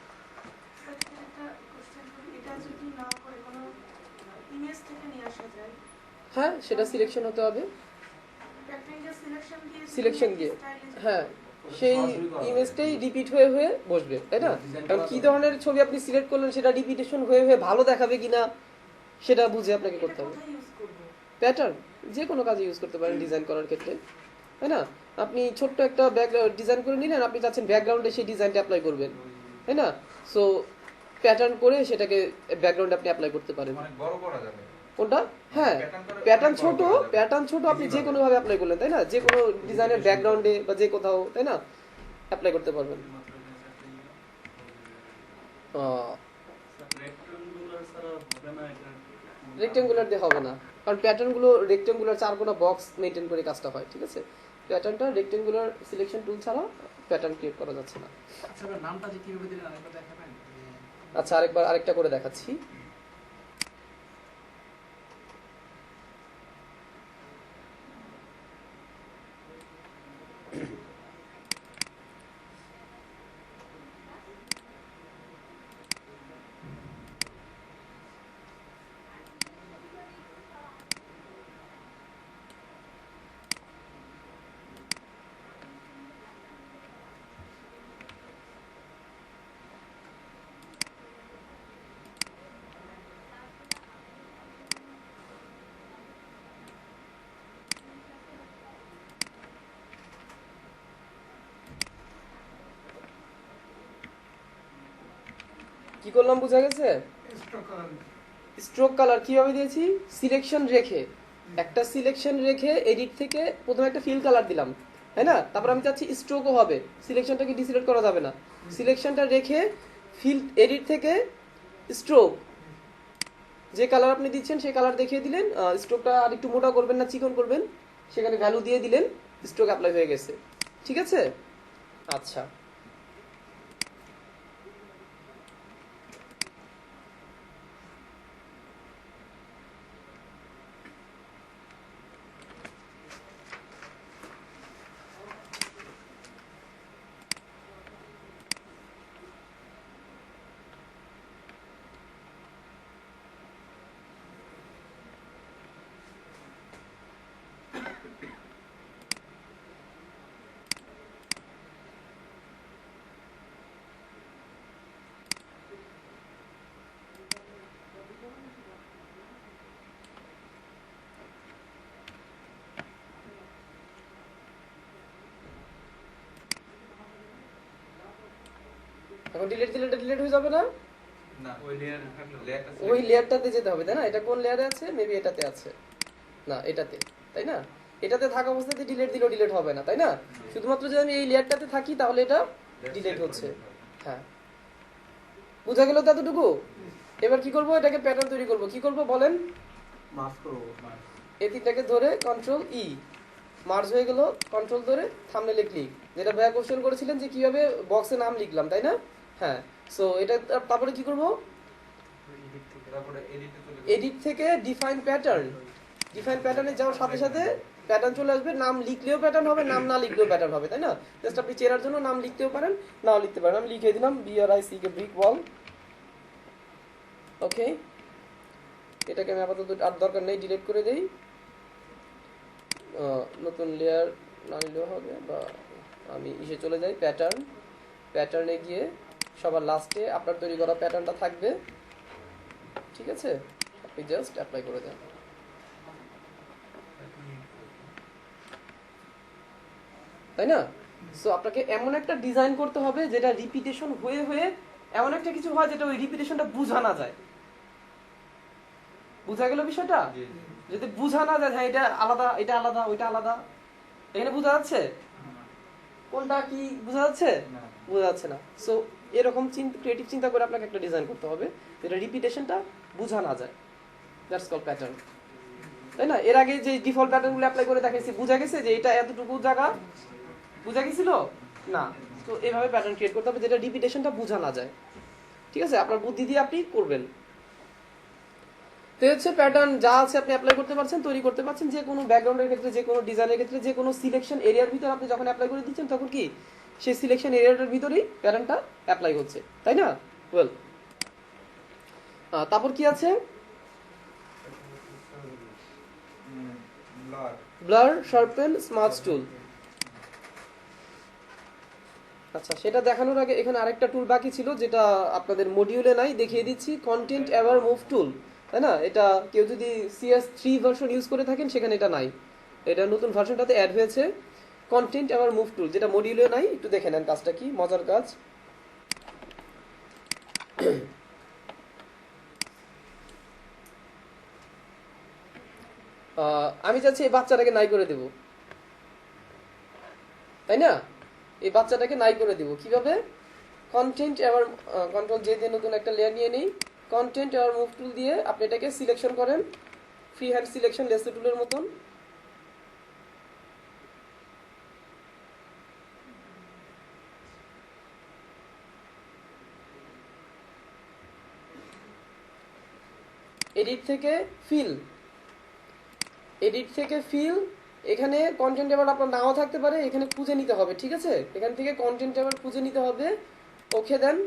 একটা কোশ্চেন করি, এটা যদি না করে কোনো ইমেজ থেকে নিয়ে আসা যায়, হ্যাঁ সেটা সিলেকশন হতে হবে, রেক্টেঙ্গেল সিলেকশন দিয়ে সিলেকশন দিয়ে, হ্যাঁ সেই ইমেজটাই রিপিট হয়ে হয়ে বসবে, তাই না? কারণ কি ধরনের ছবি আপনি সিলেক্ট করলেন সেটা রিপিটেশন হয়ে হয়ে ভালো দেখাবে কিনা সেটা বুঝে আপনাকে করতে হবে। কোথায় ইউজ করব? প্যাটার্ন যে কোনো কাজে ইউজ করতে পারেন ডিজাইন করার ক্ষেত্রে, তাই না? আপনি ছোট্ট একটা ব্যাকগ্রাউন্ড ডিজাইন করে নিলেন, আপনি চাচ্ছেন ব্যাকগ্রাউন্ডে সেই ডিজাইনটা অ্যাপ্লাই করবেন, তাই না? সো প্যাটার্ন করে সেটাকে ব্যাকগ্রাউন্ডে আপনি অ্যাপ্লাই করতে পারেন। অনেক বড় করা যাবে। কোনটা? হ্যাঁ, প্যাটার্ন ছোট আপনি যে কোনো ভাবে অ্যাপ্লাই করলেন, তাই না? যে কোনো ডিজাইনের ব্যাকগ্রাউন্ডে বা যে কোথাও, তাই না, অ্যাপ্লাই করতে পারবেন। রেক্টেঙ্গুলার দিয়ে হবে না, কারণ প্যাটার্নগুলো রেক্টেঙ্গুলার চারকোনা বক্স মেইনটেইন করে কাজটা হয়, ঠিক আছে? প্যাটার্নটা রেক্টেঙ্গুলার সিলেকশন টুল ছাড়া প্যাটার্ন ক্রিয়েট করা যাচ্ছে না। আচ্ছা, নামটা যে কিভাবে দিলেন আরেকবার দেখাবেন? আচ্ছা, আরেকটা করে দেখাচ্ছি। কি করলাম বুঝা গেছে? স্ট্রোক কালার কিভাবে দিয়েছি? সিলেকশন রেখে, একটা সিলেকশন রেখে এডিট থেকে প্রথমে একটা ফিল কালার দিলাম, তাই না? তারপর আমি চাচ্ছি স্ট্রোকও হবে, সিলেকশনটাকে ডিসিলেক্ট করা যাবে না, সিলেকশনটা রেখে ফিল এডিট থেকে স্ট্রোক, যে কালার আপনি দিচ্ছেন সেই কালার দেখিয়ে দিলেন, স্ট্রোকটা আর একটু মোটা করবেন না চিকন করবেন, সেখানে ভ্যালু দিয়ে দিলেন, স্ট্রোক অ্যাপ্লাই হয়ে গেছে। ঠিক আছে? আচ্ছা, এখন ডিলিট দিলে এটা ডিলিট হয়ে যাবে না? না ওই লেয়ারটা ওই লেয়ারটাতে যেতে হবে, তাই না? এটা কোন লেয়ারে আছে? মেবি এটাতে আছে, না এটাতে, তাই না? এটাতে থাকা অবস্থাতে ডিলিট দিলেও ডিলিট হবে না, তাই না? শুধুমাত্র যদি আমি এই লেয়ারটাতে থাকি তাহলে এটা ডিলিট হচ্ছে। হ্যাঁ, বুঝা গেল তো এতটুকু? এবার কি করব? এটাকে প্যাটার্ন তৈরি করব। কি করব বলেন? মাফ করো এই তিনটাকে ধরে কন্ট্রোল ই, মার্জ হয়ে গেল, কন্ট্রোল ধরে থাম্বনেলে ক্লিক। যেটা ভাইয়া কোশ্চেন করেছিলেন যে কিভাবে বক্সে নাম লিখলাম, তাই না? হ্যাঁ, সো এটা তারপরে কি করব? তারপরে এডিটে চলে এডিট থেকে ডিফাইন প্যাটার্ন, ডিফাইন প্যাটার্নে যাওয়ার সাথে সাথে প্যাটার্ন চলে আসবে। নাম লিখলেও প্যাটার্ন হবে, নাম না লিখলেও প্যাটার্ন হবে, তাই না? জাস্ট আপনি চেনার জন্য নাম লিখতেও পারেন, নাও লিখতে পারেন। আমি লিখে দিলাম BRICK ব্রিক ওয়াল। ওকে, এটাকে আমি আপাতত আর দরকার নেই, ডিলিট করে দেই। নতুন লেয়ার না নিলেও হবে, বা আমি ইসে চলে যাই প্যাটার্ন, প্যাটার্নে গিয়ে সবার লাস্টে আপনার তৈরি করা প্যাটার্নটা থাকবে। ঠিক আছে, আপনি জাস্ট অ্যাপ্লাই করে দেন, তাই না? সো আপনাকে এমন একটা ডিজাইন করতে হবে যেটা রিপিটেশন হয়ে হয়ে এমন একটা কিছু হয় যেটা ওই রিপিটেশনটা বোঝা না যায়। বুঝা গেল বিষয়টা? যদি বোঝা না যায় হ্যাঁ এটা আলাদা, এটা আলাদা, ওইটা আলাদা, এখানে বোঝা যাচ্ছে কোনটা কি? বোঝা যাচ্ছে? বোঝা যাচ্ছে না। সো এরকম ক্রিয়েটিভ চিন্তা করে আপনাকে একটা ডিজাইন করতে হবে যেটা রিপিটেশনটা বোঝা না যায়। দ্যাটস কল প্যাটার্ন, তাই না? এর আগে যে ডিফল্ট প্যাটার্নগুলো অ্যাপ্লাই করে দেখাইছি, বোঝা গেছে যে এটা এতটুকু জায়গা? বোঝা গেছিল না? তো এইভাবে প্যাটার্ন ক্রিয়েট করতে হবে যেটা রিপিটেশনটা বোঝা না যায়। ঠিক আছে, আপনার বুদ্ধি দিয়ে আপনি করবেন। তো হচ্ছে প্যাটার্ন যা আছে আপনি অ্যাপ্লাই করতে পারছেন, তৈরি করতে পারছেন। যে কোনো ব্যাকগ্রাউন্ডের ক্ষেত্রে, যে কোনো ডিজাইনের ক্ষেত্রে, যে কোনো সিলেকশন এরিয়ার ভিতরে আপনি যখন অ্যাপ্লাই করে দিচ্ছেন তখন কি সেই সিলেকশন এরিয়াটার ভিতরেই প্যাটার্নটা অ্যাপ্লাই হচ্ছে, তাই না? ওয়েল, তারপর কি আছে? ব্লার, শার্পেন, স্মার্ট টুল। আচ্ছা, সেটা দেখানোর আগে এখানে আরেকটা টুল বাকি ছিল যেটা আপনাদের মডিউলে নাই, দেখিয়ে দিচ্ছি। কন্টেন্ট এভার মুভ টুল, তাই না? এটা কেউ যদি CS3 ভার্সন ইউজ করে থাকেন সেখানে এটা নাই, এটা নতুন ভার্সনটাতে অ্যাড হয়েছে। কন্টেন্ট এভার মুভ টুল, যেটা মডিউলে নাই। একটু দেখে নেন কাজটা কি, মজার কাজ। আমি চাচ্ছি এই বাচ্চাটাকে নাই করে দেব, তাই না? এই বাচ্চাটাকে নাই করে দিব কিভাবে? কন্টেন্ট এভার, কন্ট্রোল জে দিয়ে নতুন একটা লেয়ার নিয়ে নিই। কন্টেন্ট এভার মুভ টুল দিয়ে আপনি এটাকে সিলেকশন করেন, ফ্রি হ্যান্ড সিলেকশন লেসো টুলের মতন। এডিট থেকে ফিল, এডিট থেকে ফিল। এখানে কন্টেন্ট এবার আপনার নাও থাকতে পারে, এখানে খুঁজে নিতে হবে। ঠিক আছে, এখান থেকে কন্টেন্ট এবার খুঁজে নিতে হবে। ওকে দেন।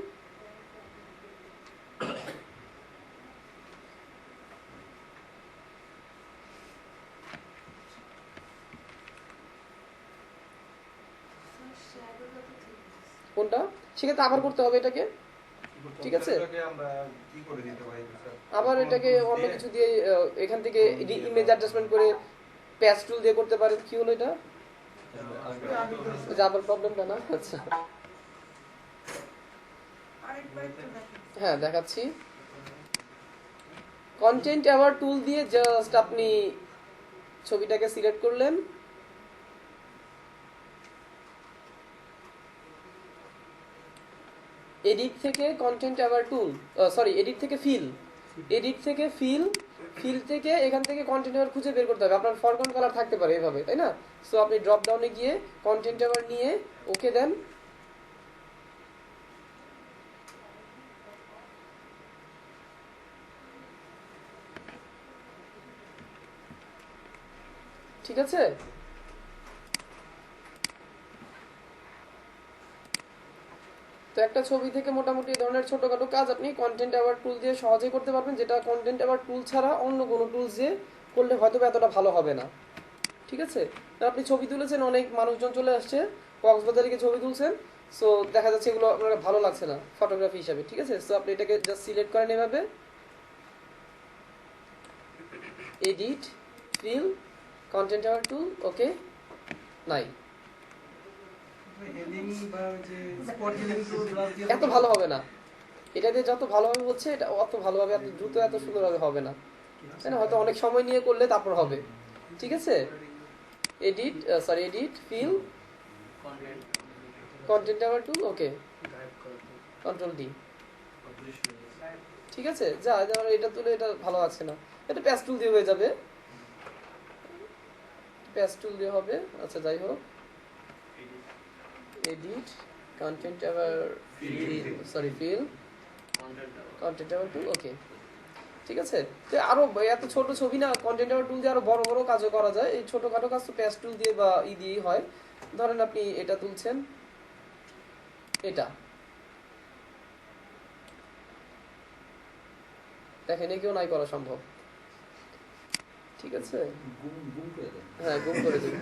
কোনটা? সেক্ষেত্রে আবার করতে হবে এটাকে। ঠিক আছে, আমরা কি করে দিতে পারি স্যার? আবার এটাকে অন্য কিছু দিয়ে এখান থেকে ইমেজ অ্যাডজাস্টমেন্ট করে প্যাচ টুল দিয়ে করতে পারেন। কি হলো এটা? আবার প্রবলেমটা না? আচ্ছা, আরেকবার একটু দেখেন। হ্যাঁ দেখাচ্ছি। কন্টেন্ট এভার টুল দিয়ে জাস্ট আপনি ছবিটাকে সিলেক্ট করলেন, এডিট থেকে কন্টেন্ট আবার টুল, সরি এডিট থেকে ফিল, ফিল থেকে এখান থেকে কন্টেন্ট আবার খুঁজে বের করতে হবে। আপনার ফরগ্রাউন্ড কালার থাকতে পারে এভাবে, তাই না? সো আপনি ড্রপ ডাউনে গিয়ে কন্টেন্ট আবার নিয়ে ওকে দেন। ঠিক আছে, তো একটা ছবি থেকে মোটামুটি এই ধরনের ছোটখাটো কাজ আপনি কন্টেন্ট আবার টুল দিয়ে সহজেই করতে পারবেন, যেটা কন্টেন্ট আবার টুল ছাড়া অন্য কোনো টুলস দিয়ে করলে হয়তো এতটা ভালো হবে না। ঠিক আছে, তো আপনি ছবি তুলেছেন, অনেক মানুষজন চলে আসছে, কক্সবাজারে গিয়ে ছবি তুলছেন, সো দেখা যাচ্ছে এগুলো আপনার ভালো লাগছে না ফটোগ্রাফি হিসাবে। ঠিক আছে, সো আপনি এটাকে জাস্ট সিলেক্ট করেন এভাবে, এডিট, ফিল, কন্টেন্ট আবার টুল, ওকে, নাই, এত ভালো হবে না। এটা দিয়ে যত ভালোভাবে হচ্ছে এটা অত ভালোভাবে এত দ্রুত এত সুন্দরভাবে হবে না, তাই না? হয়তো অনেক সময় নিয়ে করলে তারপর হবে। ঠিক আছে, এডিট ফিল, কন্টেন্ট আবার টুল, ওকে, কন্ট্রোল ডি। ঠিক আছে, যা যেমন এটা তুলে এটা ভালো আছে না, এটা প্যাচ টুল দিয়ে হয়ে যাবে, প্যাচ টুল দিয়ে হবে। আচ্ছা যাই হোক, এডিট, কন্টেন্ট আবার ফিল, কন্টেন্ট আবার টুল, ওকে। ঠিক আছে, তো আরো এত ছোট ছবি না, কন্টেন্ট আবার টুল দিয়ে আরো বড় বড় কাজও করা যায়। এই ছোটখাটো কাজ তো প্যাচ টুল দিয়ে বা দিয়েই হয়। ধরেন আপনি এটা তুলছেন, এটা দেখেন কেউ নাই করা সম্ভব। ঠিক আছে, হ্যাঁ গুম করে দিন।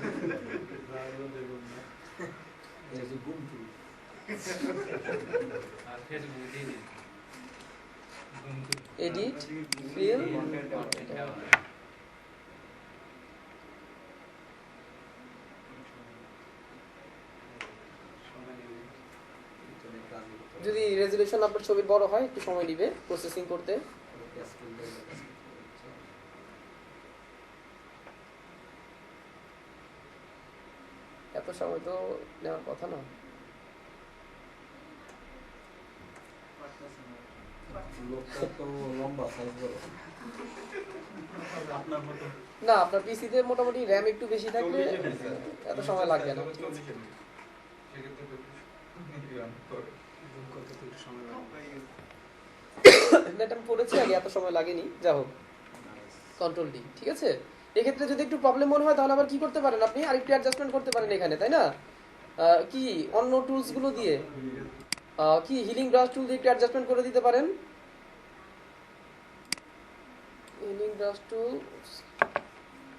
এডিট, ফিল, যদি রেজুলেশন আপনার ছবির বড় হয় একটু সময় নিবে প্রসেসিং করতে। এত সময় তো নেওয়ার কথা না। না, আপনার পিসিতে মোটামুটি র্যাম একটু বেশি থাকলে এত সময় লাগবে না। নেট আমি পড়েছি আগে, এত সময় লাগেনি। যা হোক, কন্ট্রোল ডি। ঠিক আছে, এক্ষেত্রে যদি একটু প্রবলেম মনে হয় তাহলে আবার কি করতে পারেন, আপনি আরেকটু অ্যাডজাস্টমেন্ট করতে পারেন এখানে, তাই না? কি অন্য টুলস গুলো দিয়ে, কি হিলিং ব্রাশ টুল দিয়ে একটু অ্যাডজাস্টমেন্ট করে দিতে পারেন। হিলিং ব্রাশ টুল,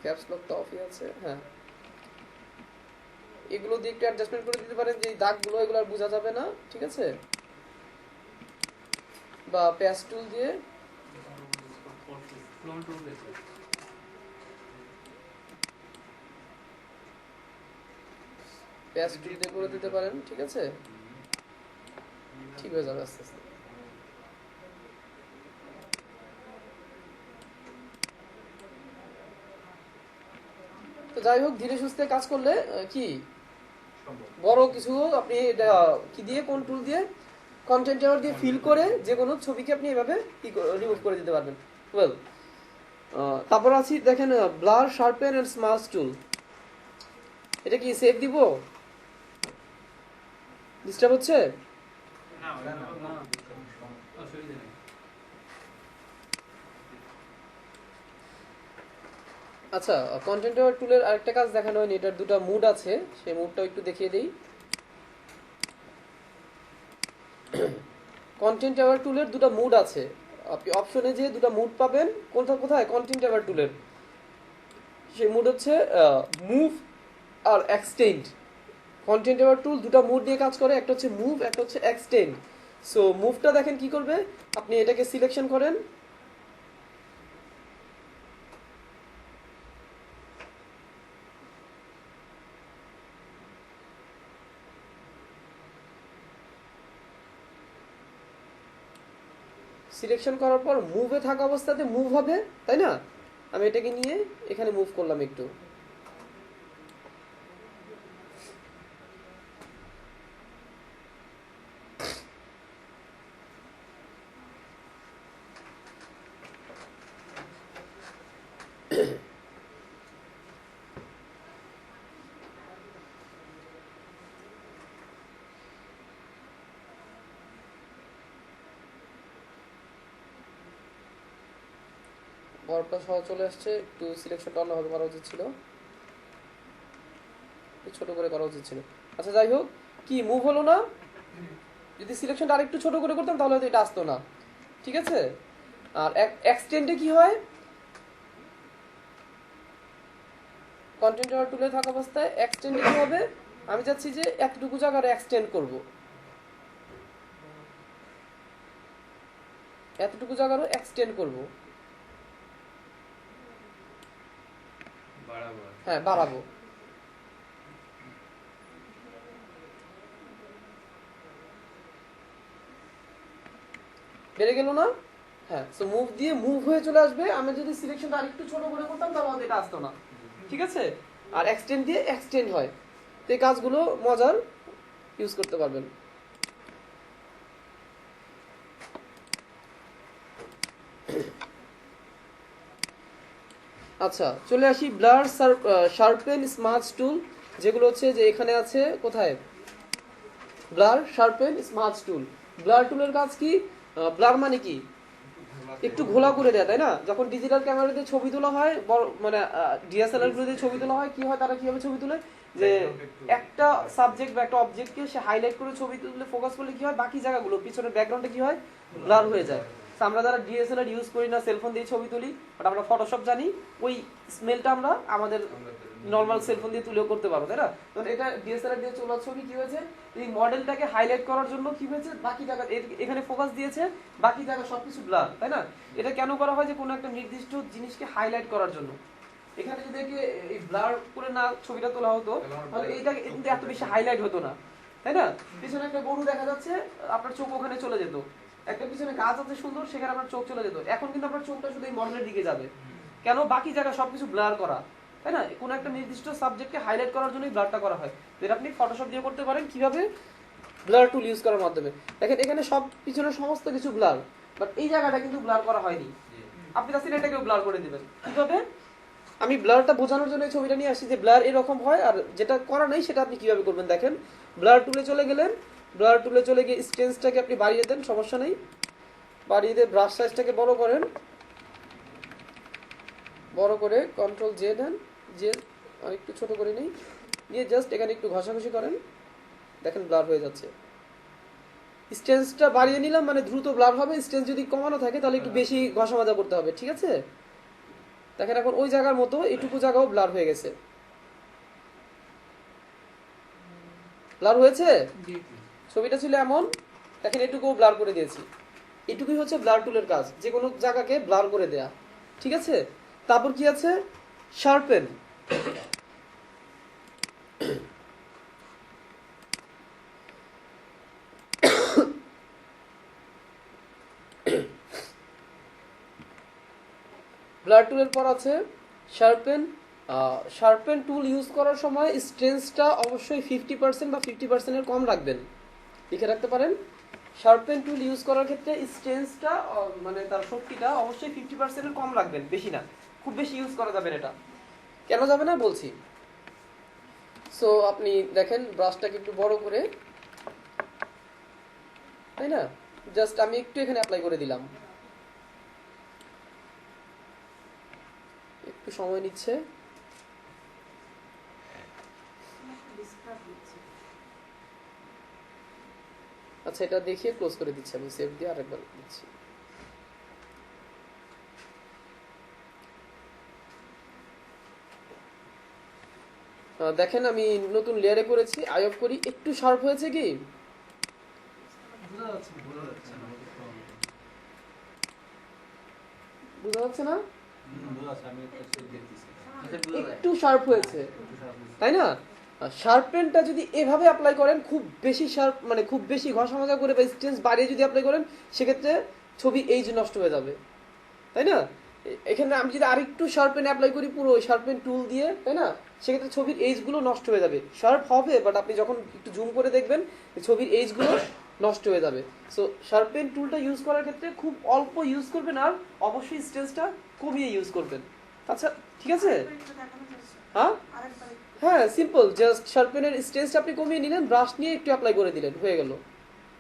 ক্যাপস লক তো অফই আছে, হ্যাঁ, এগুলো দিয়ে একটু অ্যাডজাস্টমেন্ট করে দিতে পারেন, যে দাগগুলো এগুলো আর বোঝা যাবে না। ঠিক আছে, বা প্যাচ টুল দিয়ে, প্যাচ টুল দিয়ে করে দিতে পারেন। ঠিক আছে, ঠিক হয়ে যাবে আস্তে আস্তে। তো যাই হোক, ধীরে সুস্থে কাজ করলে কি বড় কিছু আপনি কি দিয়ে, কোন টুল দিয়ে, কন্টেন্ট আবার দিয়ে ফিল করে যে কোনো ছবিকে আপনি এভাবে রিমুভ করে দিতে পারবেন। ওয়েল, তারপর আছি দেখেন ব্লার, শার্পেন এন্ড স্মাশ টুল। এটা কি সেভ দিব? ডিস্টার্ব হচ্ছে? আচ্ছা, কন্টেন্ট আবার টুলের আরেকটা কাজ দেখানো হয়নি, এটার দুটো মুড আছে, সেই মুডটাও একটু দেখিয়ে দিই। কন্টেন্ট আবার টুলের দুটো মুড আছে, আপনি অপশনে যে দুটো মুড পাবেন, কোথায় কন্টেন্ট আবার টুলের, সেই মুড হচ্ছে মুভ আর এক্সটেন্ড। কন্টেন্ট আবার টুল দুটো মুড নিয়ে কাজ করে, একটা হচ্ছে মুভ, একটা হচ্ছে এক্সটেন্ড। সো মুভটা দেখেন কি করবে, আপনি এটাকে সিলেকশন করেন, সিলেকশন করার পর মুভে থাকা অবস্থাতে মুভ হবে, তাই না? আমি এটাকে নিয়ে এখানে মুভ করলাম একটু। বরফটা সহ চলে আসছে, একটু সিলেকশনটা অন্যভাবে করা উচিত ছিল, ছোট করে করা উচিত ছিল। আচ্ছা যাই হোক, কি মুভ হলো না? যদি সিলেকশনটা আরেকটু ছোট করে করতাম তাহলে হয়তো এটা আসতো না, ঠিক আছে? আর এক্সটেন্ডে কি হয়, কন্টেন্ট টুলে থাকা অবস্থায় এক্সটেন্ডে কি হবে, আমি চাচ্ছি যে এতটুকু জায়গা এক্সটেন্ড করব, এতটুকু জায়গারও এক্সটেন্ড করব, হ্যাঁ বাড়াবো। বেড়ে গেল না? হ্যাঁ, সো মুভ দিয়ে মুভ হয়ে চলে আসবে। আমি যদি সিলেকশনটা আরেকটু ছোট করে করতাম তাহলে আমাদের এটা আসতো না, ঠিক আছে? আর এক্সটেন্ড দিয়ে এক্সটেন্ড হয়, তো এই কাজগুলো মজার, ইউজ করতে পারবেন। আচ্ছা চলে আসি ব্লার শার্পেন স্মার্ট টুল, যেগুলো হচ্ছে যে এখানে আছে, কোথায়? ব্লার শার্পেন স্মার্ট টুল। ব্লার টুলের কাজ কি? ব্লার মানে কি? একটু ঘোলা করে দেয়, তাই না? যখন ডিজিটাল ক্যামেরা দিয়ে ছবি তোলা হয়, মানে ডিএসএলআর গুলো দিয়ে ছবি তোলা হয়, কি হয়, তারা কিভাবে ছবি তোলে, যে একটা সাবজেক্ট বা একটা অবজেক্টকে সে হাইলাইট করে ছবি তুললে, ফোকাস করলে কি হয়, বাকি জায়গাগুলো পিছনের ব্যাকগ্রাউন্ডে কি হয়, ব্লার হয়ে যায়। তো আমরা যারা ডিএসএলআর ইউজ করি না, সেলফোন দিয়ে ছবি তুলি, বাট আমরা ফটোশপ জানি, ওই স্মেলটা আমরা আমাদের নর্মাল সেলফোন দিয়ে তুলেও করতে পারবো, তাই না? তো এটা ডিএসএলআর দিয়ে তোলা ছবি কি হয়েছে, এই মডেলটাকে হাইলাইট করার জন্য কি হয়েছে, বাকি জায়গা এখানে ফোকাস দিয়েছে, বাকি জায়গা সবকিছু ব্লার, তাই না? এটা কেন করা হয়, যে কোনো একটা নির্দিষ্ট জিনিসকে হাইলাইট করার জন্য। এখানে যদি এই ব্লার করে না ছবিটা তোলা হতো, তাহলে এইটা কিন্তু এত বেশি হাইলাইট হতো না, তাই না? পিছনে একটা গরু দেখা যাচ্ছে, আপনার চোখ ওখানে চলে যেত। একটা পিছনে গাছ আছে সুন্দর, সেখানে আপনার চোখ চলে যেত। এখন কিন্তু আপনার চোখটা শুধু এই মডেলের দিকে যাবে, কেন? বাকি জায়গা সবকিছু ব্লার করা, তাই না? কোনো একটা নির্দিষ্ট সাবজেক্টকে হাইলাইট করার জন্যই ব্লারটা করা হয়। যেটা আপনি ফটোশপ দিয়ে করতে পারেন, কিভাবে? ব্লার টুল ইউজ করার মাধ্যমে। দেখেন এখানে সব পিছনে সমস্ত কিছু ব্লার, বাট এই জায়গাটা কিন্তু ব্লার করা হয়নি। আপনি চাচ্ছেন এটাকেও ব্লার করে দিবেন, কিভাবে? আমি ব্লারটা বোঝানোর জন্য এই ছবিটা নিয়ে আসছি, যে ব্লার এরকম হয়, আর যেটা করা নাই সেটা আপনি কিভাবে করবেন। দেখেন, ব্লার টুলে চলে গেলেন, ব্লার টুলে চলে গিয়ে স্টেন্সটাকে আপনি বাড়িয়ে দেন, সমস্যা নেই, বাড়িয়ে দিয়ে ব্রাশ সাইজটাকে বড় করেন, বড় করে কন্ট্রোল জে দেন, জে আর একটু ছোট করে নেই, নিয়ে জাস্ট এখানে একটু ঘষাঘষি করেন, দেখেন ব্লার হয়ে যাচ্ছে। স্টেন্সটা বাড়িয়ে নিলাম মানে দ্রুত ব্লার হবে, স্টেন্স যদি কমানো থাকে তাহলে একটু বেশি ঘষা মাজা করতে হবে, ঠিক আছে? দেখেন এখন ওই জায়গার মতো এটুকু জায়গাও ব্লার হয়ে গেছে। ব্লার হয়েছে? ছবিটা ছিল এমন, দেখেন এটুকুও ব্লার করে দিয়েছি। এটুকুই হচ্ছে ব্লার টুলের কাজ, যে কোনো জায়গাকে ব্লার করে দেয়া, ঠিক আছে? তারপর কি আছে? শার্পেন। ব্লার টুলের পর আছে শার্পেন। শার্পেন টুল ইউজ করার সময় স্ট্রেন্থটা অবশ্যই 50% বা 50%-এর কম রাখবেন, লিখে রাখতে পারেন। শার্পেন টুল ইউজ করার ক্ষেত্রে স্ট্রেন্থটা মানে তার শক্তিটা অবশ্যই 50%-এর কম রাখবেন, বেশি না। খুব বেশি ইউজ করা যাবে না। এটা কেন যাবে না বলছি। সো আপনি দেখেন ব্রাশটাকে একটু বড় করে, তাই না? জাস্ট আমি একটু এখানে অ্যাপ্লাই করে দিলাম, একটু সময় নিচ্ছে। আচ্ছা এটা দেখিয়ে ক্লোজ করে দিচ্ছি, আমি সেভ দিয়ে আরেকবার দিচ্ছি। দেখেন আমি নতুন লেয়ারে করেছি, আই অফ করি, একটু শার্প হয়েছে কি? বুঝা যাচ্ছে না? একটু শার্প হয়েছে, তাই না? শার্পেনটা যদি এভাবে অ্যাপ্লাই করেন, খুব বেশি শার্প মানে খুব বেশি ঘষা মাজা করে বা স্ট্রেন্স বাড়িয়ে যদি অ্যাপ্লাই করেন, সেক্ষেত্রে ছবি এই যে নষ্ট হয়ে যাবে, তাই না? এখানে আমি যদি আরেকটু শার্পেন অ্যাপ্লাই করি পুরো শার্পেন টুল দিয়ে, তাই না, সেক্ষেত্রে ছবির এজগুলো নষ্ট হয়ে যাবে। শার্প হবে বাট আপনি যখন একটু জুম করে দেখবেন ছবির এজগুলো নষ্ট হয়ে যাবে। সো শার্পেন টুলটা ইউজ করার ক্ষেত্রে খুব অল্প ইউজ করবেন আর অবশ্যই স্টেন্সটা কমিয়ে ইউজ করবেন। আচ্ছা ঠিক আছে, একটু দেখানো যাচ্ছে হ্যাঁ আরেকবার একটু। হ্যাঁ সিম্পল, জাস্ট শার্পেনের স্টেন্সটা আপনি কমিয়ে নিলেন, ব্রাশ নিয়ে একটু অ্যাপ্লাই করে দিলেন, হয়ে গেল।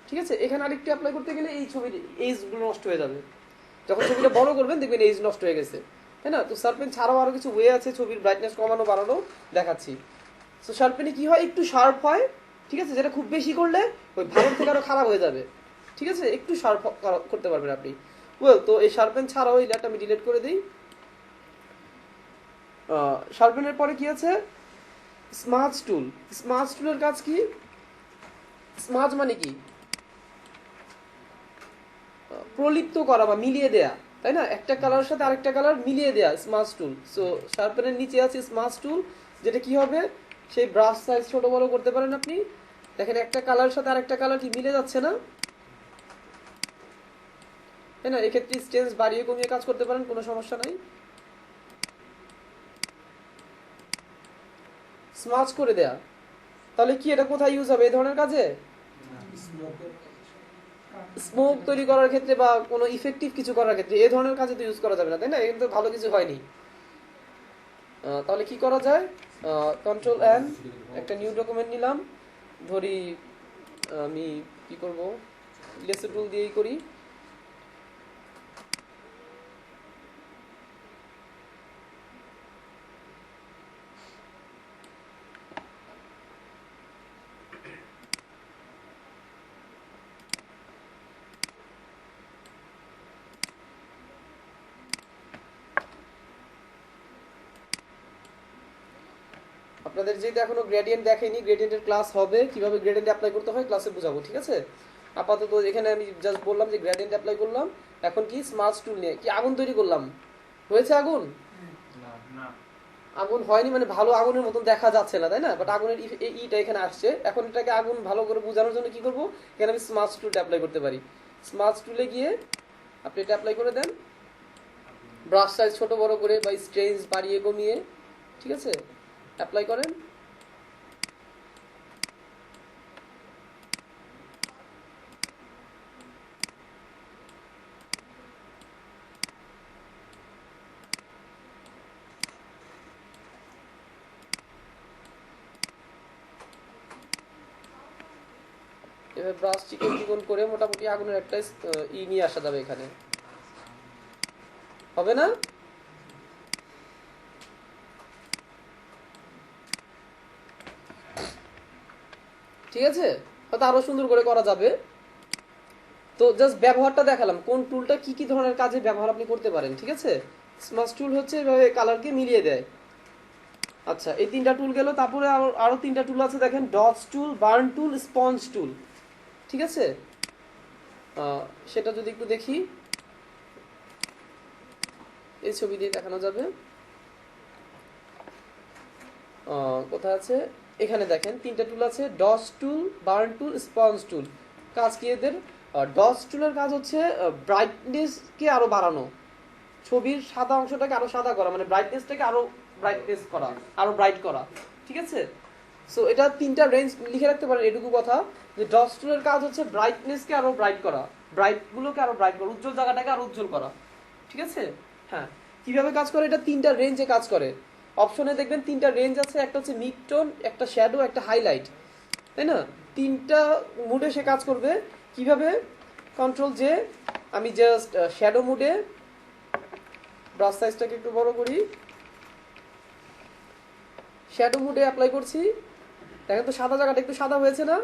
ঠিক আছে, এখানে আরেকটু অ্যাপ্লাই করতে গেলে এই ছবির এজগুলো নষ্ট হয়ে যাবে। যখন ছবিটা বড় করবেন দেখবেন এজ নষ্ট হয়ে গেছে, তাই না। তো শার্পেন ছাড়াও আরো কিছু ওয়ে আছে ছবির ব্রাইটনেস কমানো বাড়ানো, দেখাচ্ছি। সো শার্পেনে কি হয়, একটু শার্প হয়, ঠিক আছে, যেটা খুব বেশি করলে ওই ভালো থেকে আরো খারাপ হয়ে যাবে। ঠিক আছে, একটু শার্প করতে পারবেন আপনি। ওয়েল, তো এই শার্পেন ছাড়াও এই লেয়ারটা আমি ডিলিট করে দিই। শার্পেনের পরে কি আছে, স্মাজ টুল। স্মাজ টুলের কাজ কি? স্মাজ মানে কি? প্রলিপ্ত করা বা মিলিয়ে দেয়া, তাই না, একটা কালারের সাথে আরেকটা কালার মিলিয়ে দেয়া, স্মাজ টুল। সো শার্পেনের নিচে আছে স্মাজ টুল, যেটা কি হবে, সেই ব্রাশ সাইজ ছোট বড় করতে পারেন আপনি। দেখেন একটা কালারের সাথে আরেকটা কালার কি মিলে যাচ্ছে না, তাই না। এক্ষেত্রে স্টেন্স বাড়িয়ে কমিয়ে কাজ করতে পারেন, কোনো সমস্যা নাই। স্মাজ করে দেয়া, তাহলে কি এটা কোথায় ইউজ হবে এই ধরনের কাজে? স্মোক তৈরি করার ক্ষেত্রে বা কোনো ইফেক্টিভ কিছু করার ক্ষেত্রে এই ধরনের কাজে তো ইউজ করা যাবে না, তাই না, কিন্তু ভালো কিছু হয়নি। তাহলে কি করা যায়, কন্ট্রোল এন, একটা নিউ ডকুমেন্ট নিলাম, ধরি আমি কি করব, লেসো টুল দিয়েই করি। আপনাদের যেহেতু এখনো গ্রেডিয়েন্ট দেখেনি, গ্রেডিয়েন্টের ক্লাস হবে, কিভাবে গ্রেডিয়েন্ট অ্যাপ্লাই করতে হয় ক্লাসে বোঝাবো, ঠিক আছে। আপাতত এখানে আমি জাস্ট বললাম যে গ্রেডিয়েন্ট অ্যাপ্লাই করলাম, এখন কি স্মার্ট টুল নিয়ে কি আগুন তৈরি করলাম, হয়েছে আগুন? আগুন হয়নি মানে ভালো আগুনের মতন দেখা যাচ্ছে না, তাই না, বাট আগুনের ইটা এখানে আসছে। এখন এটাকে আগুন ভালো করে বোঝানোর জন্য কি করবো, এখানে আমি স্মার্ট টুলটা অ্যাপ্লাই করতে পারি। স্মার্ট টুলে গিয়ে আপনি এটা অ্যাপ্লাই করে দেন, ব্রাশ সাইজ ছোট বড় করে বা স্ট্রেঞ্জ বাড়িয়ে কমিয়ে, ঠিক আছে, অ্যাপ্লাই করেন। এবার ব্রাশ চিকন চিকন করে মোটামুটি আগুনের একটা নিয়ে আসা যাবে এখানে, হবে না? ঠিক আছে, হয়তো আরো সুন্দর করে করা যাবে। তো জাস্ট ব্যবহারটা দেখালাম কোন টুলটা কি কি ধরনের কাজে ব্যবহার আপনি করতে পারেন, ঠিক আছে। স্মার্ট টুল হচ্ছে এভাবে কালারকে মিলিয়ে দেয়। আচ্ছা, এই তিনটা টুল গেল, তারপরে আরো তিনটা টুল আছে দেখেন, ডটস টুল, বার্ন টুল, স্পঞ্জ টুল, ঠিক আছে। সেটা যদি একটু দেখি, এই ছবি দিয়ে দেখানো যাবে। কোথায় আছে, এখানে দেখেন তিনটা টুল আছে, ডস টুল, বার্ন টুল, স্পঞ্জ টুল। কাজ কি এদের? ডস টুলের কাজ হচ্ছে ব্রাইটনেসকে আরো বাড়ানো, ছবির সাদা অংশটাকে আরো সাদা করা, মানে ব্রাইটনেসটাকে আরো ব্রাইটনেস করা, আরো ব্রাইট করা, ঠিক আছে। সো এটা তিনটা রেঞ্জ লিখে রাখতে পারেন, এটুকু কথা যে ডস টুলের কাজ হচ্ছে ব্রাইটনেসকে আরো ব্রাইট করা, ব্রাইট গুলোকে আরো ব্রাইট করা, উজ্জ্বল জায়গাটাকে আরো উজ্জ্বল করা, ঠিক আছে। হ্যাঁ, কিভাবে কাজ করে, এটা তিনটা রেঞ্জে কাজ করে। অপশনে দেখবেন তিনটা রেঞ্জ আছে, একটা হচ্ছে মিড টোন, একটা শ্যাডো, একটা হাইলাইট, তাই না। তিনটা মুডে সে কাজ করবে। কিভাবে, কন্ট্রোল জে, আমি জাস্ট শ্যাডো মুডে ব্রাশ সাইজটাকে একটু বড় করি, শ্যাডো মুডে অ্যাপ্লাই করছি। দেখেন তো সাদা জায়গাটা একটু সাদা হয়েছে না,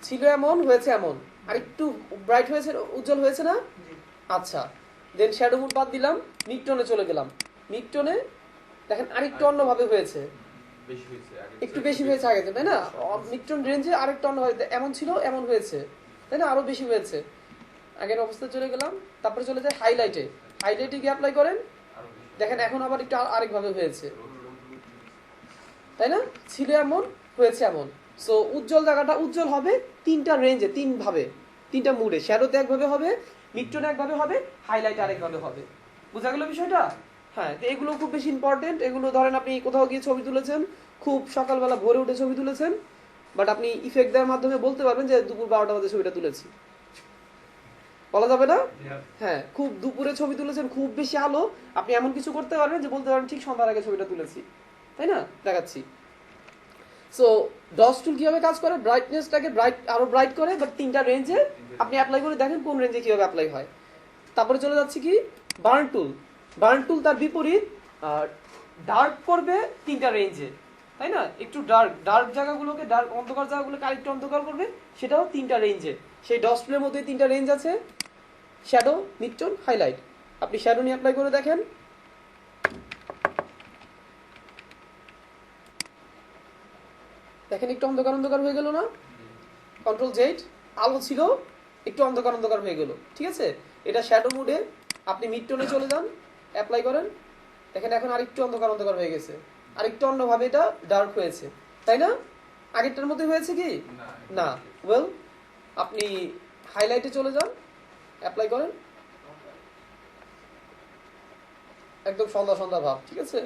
ছিল এমন হয়েছে এমন, আর একটু ব্রাইট হয়েছে, উজ্জ্বল হয়েছে না। আচ্ছা, দেন শ্যাডো মুড বাদ দিলাম, মিড টোনে চলে গেলাম। মিড টোনে দেখেন আরেকটু অন্যভাবে হয়েছে, একটু বেশি হয়েছে আগে, তাই না। মিড টোন রেঞ্জে আরেকটু অন্য হয়েছে, এমন ছিল এমন হয়েছে, তাই না, আরো বেশি হয়েছে। আগের অবস্থায় চলে গেলাম, তারপরে চলে যায় হাইলাইটে। হাইলাইটে গিয়ে অ্যাপ্লাই করেন, দেখেন এখন আবার একটু আরেকভাবে হয়েছে, তাই না, ছিল এমন হয়েছে এমন। সো উজ্জ্বল জায়গাটা উজ্জ্বল হবে তিনটা রেঞ্জে, তিন ভাবে, তিনটা মুডে। শ্যাডোতে একভাবে হবে, মিড টোনে একভাবে হবে, হাইলাইট আরেকভাবে হবে, বোঝা গেল বিষয়টা? হ্যাঁ, তো এগুলো খুব বেশি ইম্পর্টেন্ট। এগুলো ধরেন আপনি কোথাও গিয়ে ছবি তুলেছেন, খুব সকালবেলা ভোরে উঠে ছবি তুলেছেন, বাট আপনি ইফেক্ট দেওয়ার মাধ্যমে বলতে পারবেন যে দুপুর 12টা বাজে ছবিটা তুলেছি, বলা যাবে না? হ্যাঁ, খুব দুপুরে ছবি তুলেছেন, খুব বেশি আলো, আপনি এমন কিছু করতে পারবেন যে বলতে পারবেন ঠিক সন্ধ্যার আগে ছবিটা তুলেছি, তাই না? দেখাচ্ছি। সো ডস টুল কিভাবে কাজ করে, ব্রাইটনেসটাকে আরো ব্রাইট করে, বাট 3টা রেঞ্জে আপনি অ্যাপ্লাই করে দেখেন কোন রেঞ্জে কিভাবে অ্যাপ্লাই হয়। তারপরে চলে যাচ্ছে কি বার্ন টুল। বার্ন টুল তার বিপরীত, ডার্ক করবে 3টা রেঞ্জে, তাই না? একটু ডার্ক জায়গাগুলোকে, ডার্ক অন্ধকার জায়গাগুলোকে আরেকটু অন্ধকার করবে, সেটাও 3টা রেঞ্জে। সেই ডস টুলের মধ্যে 3টা রেঞ্জ আছে, শ্যাডো, মিডটোন, হাইলাইট। আপনি শ্যাডো নিয়ে অ্যাপ্লাই করে দেখেন, দেখেন একটু অন্ধকার অন্ধকার হয়ে গেল না? কন্ট্রোল জেড, আলো ছিল, একটু অন্ধকার অন্ধকার হয়ে গেল, ঠিক আছে? এটা শ্যাডো মুডে। আপনি মিড টোনে চলে যান, অ্যাপ্লাই করেন, দেখেন এখন আরেকটু অন্ধকার অন্ধকার হয়ে গেছে, আরেকটু অন্যভাবে এটা ডার্ক হয়েছে, তাই না? আগেরটার মধ্যে হয়েছে কি না? ওয়েল, আপনি হাইলাইটে চলে যান, অ্যাপ্লাই করেন, একদম সন্ধ্যা সন্ধ্যা ভাব, ঠিক আছে?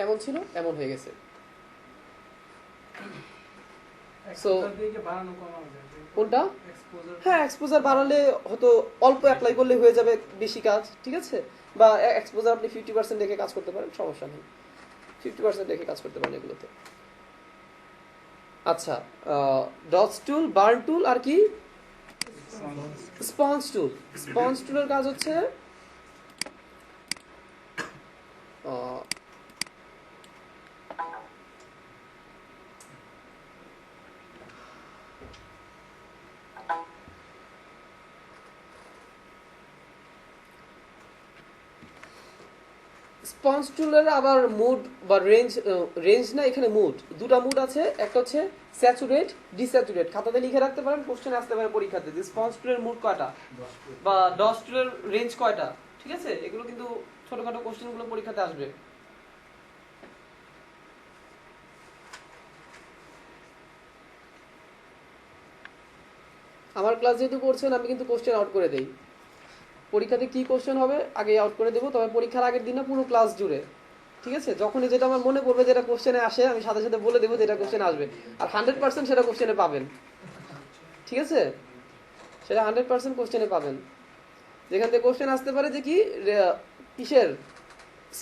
এমন ছিল, এমন হয়ে গেছে। So, কোনটা? হ্যাঁ, এক্সপোজার বাড়ালে হয়তো অল্প অ্যাপ্লাই করলে হয়ে যাবে বেশি কাজ, ঠিক আছে? বা এক্সপোজার আপনি 50% রেখে কাজ করতে পারেন, সমস্যা নেই, 50% রেখে কাজ করতে পারেন এগুলোতে। আচ্ছা, ডটস টুল, বার্ন টুল, আর কি স্পঞ্জ টুল। স্পঞ্জ টুলের কাজ হচ্ছে স্পঞ্জ টুলের আবার মুড বা রেঞ্জ না, এখানে মুড, দুটা মুড আছে। একটা হচ্ছে স্যাচুরেট, ডিস্যাচুরেট। খাতাতে লিখে রাখতে পারেন, কোশ্চেনে আসতে পারে পরীক্ষাতে যে স্পঞ্জ টুলের মুড কয়টা বা ডস টুলের রেঞ্জ কয়টা, ঠিক আছে? এগুলো কিন্তু ছোটখাটো কোশ্চেনগুলো পরীক্ষাতে আসবে। আমার ক্লাস যেহেতু করছেন, আমি কিন্তু কোশ্চেন আউট করে দেই। পরীক্ষাতে কি কোশ্চেন হবে আগে আউট করে দেবো, তবে পরীক্ষার আগের দিন না, পুরো ক্লাস জুড়ে, ঠিক আছে? যখনই যেটা আমার মনে পড়বে যেটা কোশ্চেনে আসে, আমি সাথে সাথে বলে দেবো যেটা কোশ্চেনে আসবে, আর 100% সেটা কোশ্চেনে পাবেন, ঠিক আছে? সেটা 100% কোশ্চেনে পাবেন। যেখান থেকে কোশ্চেন আসতে পারে যে কি কিসের,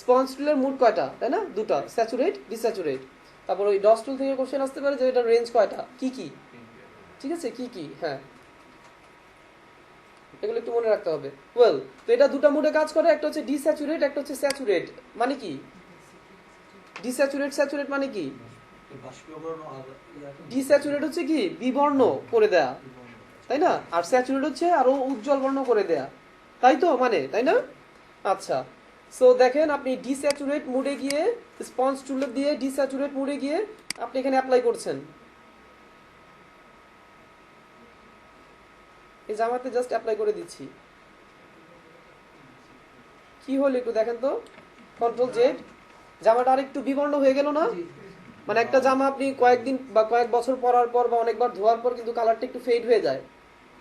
স্পঞ্জ টুলের মুড কয়টা, তাই না? দুটা, স্যাচুরেট, ডিস্যাচুরেট। তারপর ওই ডস টুল থেকে কোশ্চেন আসতে পারে যে এটা রেঞ্জ কয়টা, কি কি, ঠিক আছে? কি কি, হ্যাঁ, এগুলো একটু মনে রাখতে হবে। ওয়েল, তো এটা দুটো মুডে কাজ করে, একটা হচ্ছে ডিস্যাচুরেট, একটা হচ্ছে স্যাচুরেট। মানে কি ডিস্যাচুরেট, স্যাচুরেট মানে কি? ডিস্যাচুরেট হচ্ছে কি বিবর্ণ করে দেয়া, তাই না? আর স্যাচুরেট হচ্ছে আরো উজ্জ্বল বর্ণ করে দেয়া, তাই তো, মানে, তাই না? আচ্ছা, সো দেখেন আপনি ডিস্যাচুরেট মুডে গিয়ে স্পঞ্জ টুল দিয়ে ডিস্যাচুরেট মুডে গিয়ে আপনি এখানে অ্যাপ্লাই করছেন। এই জামাতে জাস্ট অ্যাপ্লাই করে দিচ্ছি, কি হলো একটু দেখেন তো। কন্ট্রোল জেড, জামাটা আর একটু বিবর্ণ হয়ে গেল না? মানে একটা জামা আপনি কয়েকদিন বা কয়েক বছর পরার পর বা অনেকবার ধোয়ার পর কিন্তু কালারটা একটু ফেড হয়ে যায়,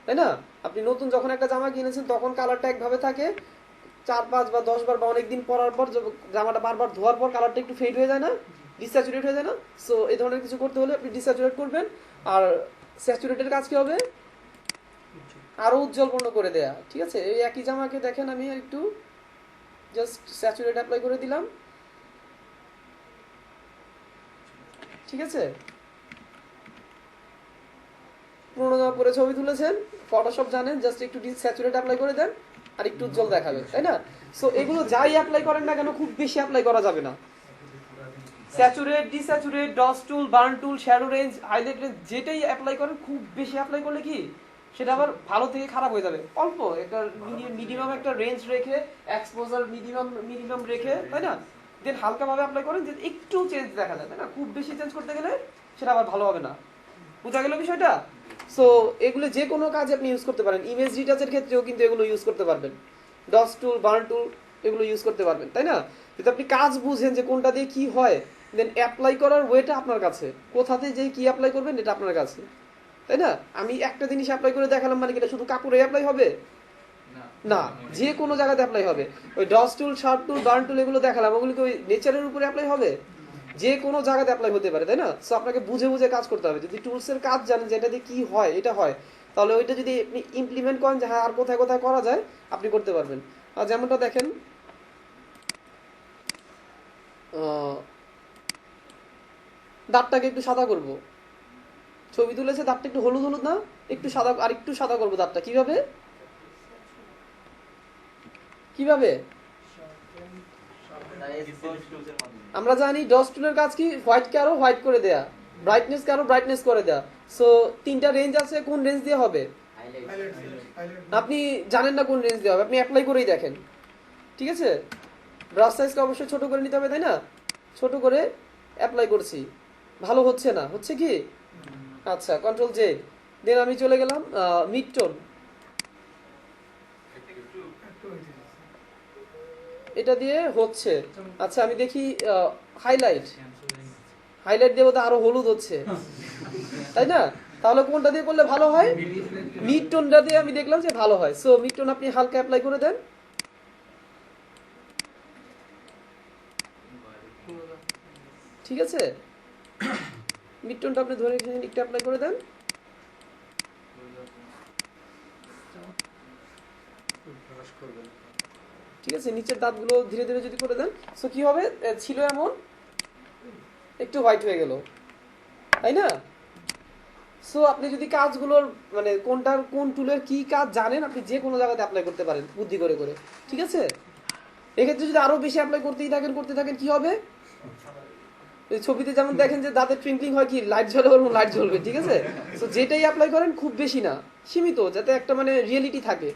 তাই না? আপনি নতুন যখন একটা জামা কিনেছেন তখন কালারটা একভাবে থাকে, 4-5 বা 10 বার বা অনেকদিন পরার পর জামাটা বারবার ধোয়ার পর কালারটা একটু ফেড হয়ে যায় না, ডিস্যাচুরেট হয়ে যায় না? সো এই ধরনের কিছু করতে হলে আপনি ডিস্যাচুরেট করবেন। আর স্যাচুরেটের কাজ কি হবে? আরো উজ্জ্বল বর্ণ করে দেয়া, ঠিক আছে? এই একই জামাকে দেখেন আমি একটু জাস্ট স্যাচুরেট অ্যাপ্লাই করে দিলাম, ঠিক আছে? পুরোনো জামা পরে ছবি তুলেছেন, ফটোশপ জানেন, জাস্ট একটু স্যাচুরেট অ্যাপ্লাই করে দেন আর একটু উজ্জ্বল দেখাবে, তাই না? সো এগুলো যাই অ্যাপ্লাই করেন না কেন, খুব বেশি অ্যাপ্লাই করা যাবে না। স্যাচুরেট, ডিস্যাচুরেট, ডস টুল, বার্ন টুল, শ্যাডো রেঞ্জ, হাইলাইট রেঞ্জ, যেটাই অ্যাপ্লাই করেন, খুব বেশি অ্যাপ্লাই করলে কি সেটা আবার ভালো থেকে খারাপ হয়ে যাবে। অল্প একটা মিনিমাম একটা রেঞ্জ রেখে, এক্সপোজার মিনিমাম রেখে, তাই না? দেন হালকাভাবে অ্যাপ্লাই করেন, যে একটু চেঞ্জ দেখা যায়, তাই না? খুব বেশি চেঞ্জ করতে গেলে সেটা আবার ভালো হবে না। বুঝা গেল বিষয়টা? সো এগুলো যে কোনো কাজে আপনি ইউজ করতে পারেন। ইমেজ রিটাচের ক্ষেত্রেও কিন্তু এগুলো ইউজ করতে পারবেন, ডস টুল, বার্ন টুল, এগুলো ইউজ করতে পারবেন, তাই না? যদি আপনি কাজ বুঝেন যে কোনটা দিয়ে কি হয়, দেন অ্যাপ্লাই করার ওয়েটা আপনার কাছে, কোথাতে যে কি অ্যাপ্লাই করবেন এটা আপনার কাছে। তাই না? আমি একটা জিনিস অ্যাপ্লাই করে দেখালাম মানে কি এটা শুধু কাপড়ে অ্যাপ্লাই হবে না, যে কোনো জায়গাতে অ্যাপ্লাই হবে। ওই ডস টুল, শার্প টুল, বার্ন টুল এগুলো দেখালাম, ওগুলো কি ওই নেচারের উপরে অ্যাপ্লাই হবে? যে কোনো জায়গাতে অ্যাপ্লাই হতে পারে, তাই না? সো আপনাকে বুঝে বুঝে কাজ করতে হবে। যদি টুলসের কাজ জানেন যে এটা দিয়ে কি হয়, এটা হয়, তাহলে ওইটা যদি আপনি ইমপ্লিমেন্ট করেন যে হ্যাঁ আর কোথায় কোথায় করা যায়, আপনি করতে পারবেন। আর যেমনটা দেখেন, দাঁতটাকে একটু সাদা করব, ছবি তুলেছে দাঁতটা একটু হলুদ হলুদ না, একটু সাদা, আর একটু সাদা করবো দাঁতটা। কিভাবে কিভাবে আমরা জানি ডস টুলের কাজ কি, হোয়াইট কে আরো হোয়াইট করে দেয়া, ব্রাইটনেস কে আরো ব্রাইটনেস করে দেয়া। সো তিনটা রেঞ্জ আছে, কোন রেঞ্জ দিয়ে হবে আপনি জানেন না, কোন রেঞ্জ দিয়ে হবে আপনি অ্যাপ্লাই করেই দেখেন। ঠিক আছে, ব্রাশ সাইজকে অবশ্যই ছোট করে নিতে হবে, তাই না? ছোট করে অ্যাপ্লাই করছি, ভালো হচ্ছে না, হচ্ছে কি? আচ্ছা, কন্ট্রোল জে, দেন আমি চলে গেলাম মিড টোন, এটা দিয়ে হচ্ছে। আচ্ছা আমি দেখি হাইলাইট, হাইলাইট দেবো তো আরো হলুদ হচ্ছে, তাই না? তাহলে কোনটা দিয়ে করলে ভালো হয়? মিড টোনটা দিয়ে আমি দেখলাম যে ভালো হয়। সো মিড টোন আপনি হালকা অ্যাপ্লাই করে দেন, ঠিক আছে? মিড টোনটা আপনি ধরে একটু অ্যাপ্লাই করে দেন, ঠিক আছে? নিচের দাঁতগুলো ধীরে ধীরে যদি করে দেন, সো কি হবে, ছিল এমন একটু হোয়াইট হয়ে গেল, তাই না? সো আপনি যদি কাজগুলোর মানে কোনটার কোন টুলের কি কাজ জানেন, আপনি যে কোনো জায়গাতে অ্যাপ্লাই করতে পারেন বুদ্ধি করে করে, ঠিক আছে? এক্ষেত্রে যদি আরো বেশি অ্যাপ্লাই করতে থাকেন কি হবে, এই ছবিতে যেমন দেখেন যে দাঁতের টুইঙ্কলিং হয়, কি লাইট জ্বলে, ওরকম লাইট জ্বলবে, ঠিক আছে? সো যেটাই অ্যাপ্লাই করেন খুব বেশি না, সীমিত, যাতে একটা মানে রিয়েলিটি থাকে,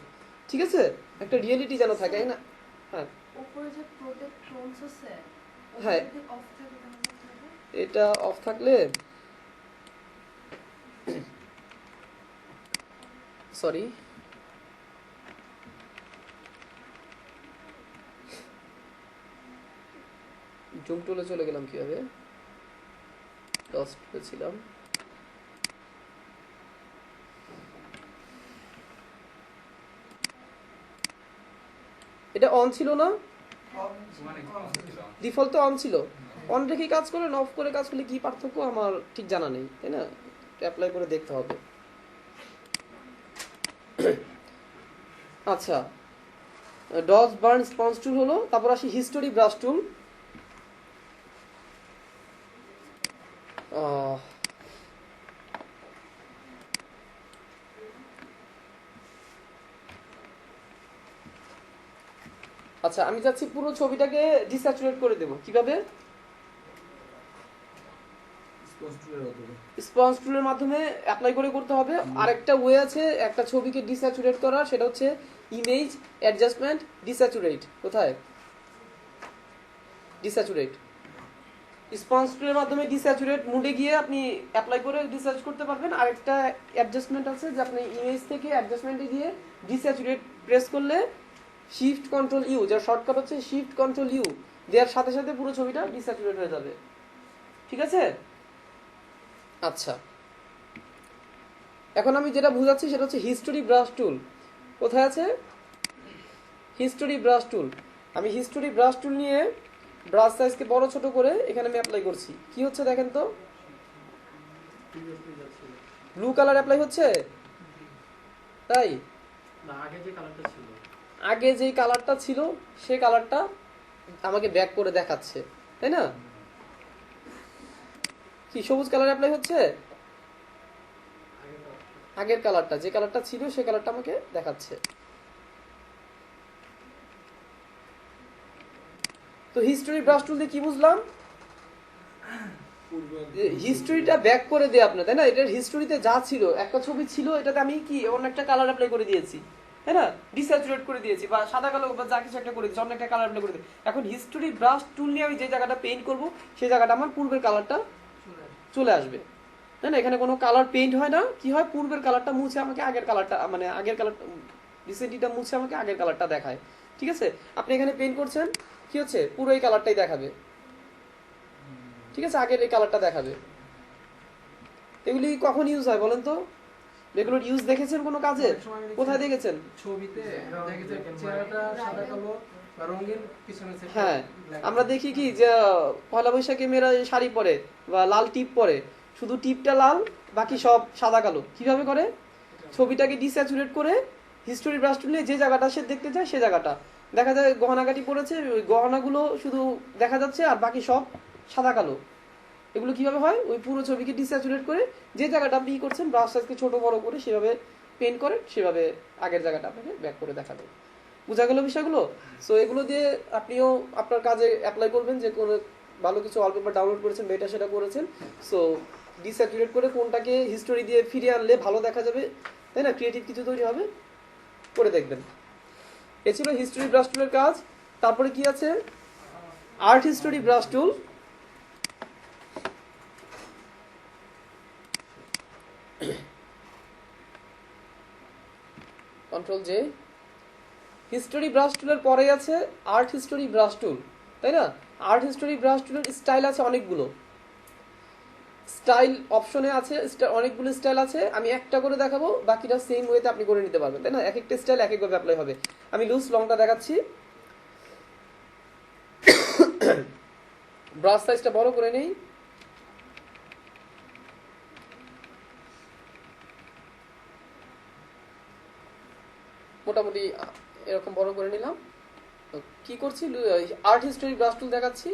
ঠিক আছে? একটা রিয়েলিটি যেন থাকে, তাই না? হ্যাঁ উপরে যে প্রোটেক্ট টোনস আছে, হ্যাঁ, যদি অফ থাকে তাহলে কি হবে? এটা অফ থাকলে, সরি, জুম টুলে চলে গেলাম, কিভাবে লস্ট হয়েছিলাম। এটা অন ছিল না, ডিফল্ট তো অন ছিল। অন রেখে কাজ করলেন, অফ করে কাজ করলে কি পার্থক্য আমার ঠিক জানা নেই, তাই না? অ্যাপ্লাই করে দেখতে হবে। আচ্ছা, ডজ বার্ন স্পঞ্জ টুল হলো, তারপর আসি হিস্টোরি ব্রাশ টুল। আচ্ছা আমি চাচ্ছি পুরো ছবিটাকে ডিস্যাচুরেট করে দেবো, কিভাবে? স্পঞ্জ টুলের মাধ্যমে অ্যাপ্লাই করে করতে হবে। আরেকটা ওয়ে আছে একটা ছবিকে ডিস্যাচুরেট করার, সেটা হচ্ছে ইমেজ অ্যাডজাস্টমেন্ট ডিস্যাচুরেট। কোথায় ডিস্যাচুরেট? স্পঞ্জ টুলের মাধ্যমে ডিস্যাচুরেট মুডে গিয়ে আপনি অ্যাপ্লাই করে ডিস্যাচুরেট করতে পারবেন। আরেকটা অ্যাডজাস্টমেন্ট আছে যে আপনি ইমেজ থেকে অ্যাডজাস্টমেন্টে গিয়ে ডিস্যাচুরেট প্রেস করলে শিফট কন্ট্রোল ইউ, যার শর্টকাট হচ্ছে শিফট কন্ট্রোল ইউ, দেওয়ার সাথে সাথে পুরো ছবিটা ডিস্যাচুরেট হয়ে যাবে, ঠিক আছে? আচ্ছা, এখন আমি যেটা বুঝাচ্ছি সেটা হচ্ছে হিস্টোরি ব্রাশ টুল। কোথায় আছে হিস্টোরি ব্রাশ টুল? আমি হিস্টোরি ব্রাশ টুল নিয়ে ব্রাশ সাইজকে বড় ছোট করে এখানে আমি অ্যাপ্লাই করছি। কি হচ্ছে দেখেন তো, ব্লু কালার অ্যাপ্লাই হচ্ছে, তাই না আগে যে কালারটা ছিল, আগে যেই কালারটা ছিল সে কালারটা আমাকে ব্যাক করে দেখাচ্ছে, তাই না? কি সবুজ কালার অ্যাপ্লাই হচ্ছে, আগের কালারটা যে কালারটা ছিল সে কালারটা আমাকে দেখাচ্ছে। তো হিস্টোরি ব্রাশ টুল দিয়ে কি বুঝলাম, হিস্টোরিটা ব্যাক করে দেয় আপনার, তাই না? এটার হিস্টোরিতে যা ছিল, একটা ছবি ছিল, এটাতে আমি কি অন্য একটা কালার অ্যাপ্লাই করে দিয়েছি, তাই না? ডিস্যাচুরেট করে দিয়েছি, বা সাদা কালো বা যা কিছু একটা করে দিয়েছি, অন্য একটা কালার অ্যাপ্লাই করে দিয়েছি। এখন হিস্টোরি ব্রাশ টুল নিয়ে আমি যে জায়গাটা পেইন্ট করব সেই জায়গাটা আমার পূর্বের কালারটা চলে আসবে, তাই না? এখানে কোনো কালার পেইন্ট হয় না, কি হয়, পূর্বের কালারটা মুছে আমাকে আগের কালারটা, মানে আগের কালার রিসেন্টলিটা মুছে আমাকে আগের কালারটা দেখায়, ঠিক আছে? আপনি এখানে পেইন্ট করছেন, কি হচ্ছে, পুরো এই কালারটাই দেখাবে, ঠিক আছে? আগের এই কালারটা দেখাবে। এগুলি কখন ইউজ হয় বলেন তো? এগুলোর ইউজ দেখেছেন কোনো কাজে? অনেক সময় আমি কোথায় দেখেছেন? ছবিতে দেখি যে চেহারাটা সাদা কালো বা রঙিন পিছনে set হ্যাঁ, black। আমরা দেখি কি যে পয়লা বৈশাখে মেয়েরা শাড়ি পরে বা লাল টিপ পরে, শুধু টিপটা লাল, বাকি সব সাদা কালো। কিভাবে করে? ছবিটাকে ডিস্যাচুরেট করে হিস্টোরি ব্রাশ টুল নিয়ে যে জায়গাটা সে দেখতে চায় সে জায়গাটা দেখা যায় গহনাগাটি পড়েছে, ওই গহনাগুলো শুধু দেখা যাচ্ছে আর বাকি সব সাদা কালো। এগুলো কিভাবে হয়? ওই পুরো ছবিকে ডিস্যাচুরেট করে যে জায়গাটা আপনি ই করছেন ব্রাশ সাইজকে ছোট বড় করে সেভাবে পেন্ট করে সেভাবে আগের জায়গাটা আপনাকে ব্যাক করে দেখাবে। বোঝা গেল বিষয়গুলো? সো এগুলো দিয়ে আপনিও আপনার কাজে অ্যাপ্লাই করবেন, যে কোনো ভালো কিছু ওয়ালপেপার ডাউনলোড করেছেন বা এটা সেটা করেছেন, সো ডিস্যাচুরেট করে কোনটাকে হিস্টোরি দিয়ে ফিরিয়ে আনলে ভালো দেখা যাবে, তাই না? ক্রিয়েটিভ কিছু তৈরি হবে, করে দেখবেন। এ ছিল হিস্টোরি ব্রাশ টুলের কাজ। তারপরে কি আছে? আর্ট হিস্টোরি ব্রাশ টুল। Control J. হিস্টোরি ব্রাশ টুলের পরে আছে আর্ট হিস্টোরি ব্রাশ টুল, তাই না? আর্ট হিস্টোরি ব্রাশ টুলের স্টাইল আছে অনেকগুলো। স্টাইল অপশনে আছে অনেকগুলো স্টাইল আছে, আমি একটা করে দেখাবো, বাকিটা সেম ওয়েতে আপনি করে নিতে পারবেন, তাই না? এক একটা স্টাইল এক একভাবে অ্যাপ্লাই হবে। আমি লুজ লংটা দেখাচ্ছি। ব্রাশ সাইজটা বড় করে নেই। মোটামুটি এরকম বড় করে নিলাম। তো কি করছি? আর্ট হিস্টোরি ব্রাশ টুল দেখাচ্ছি,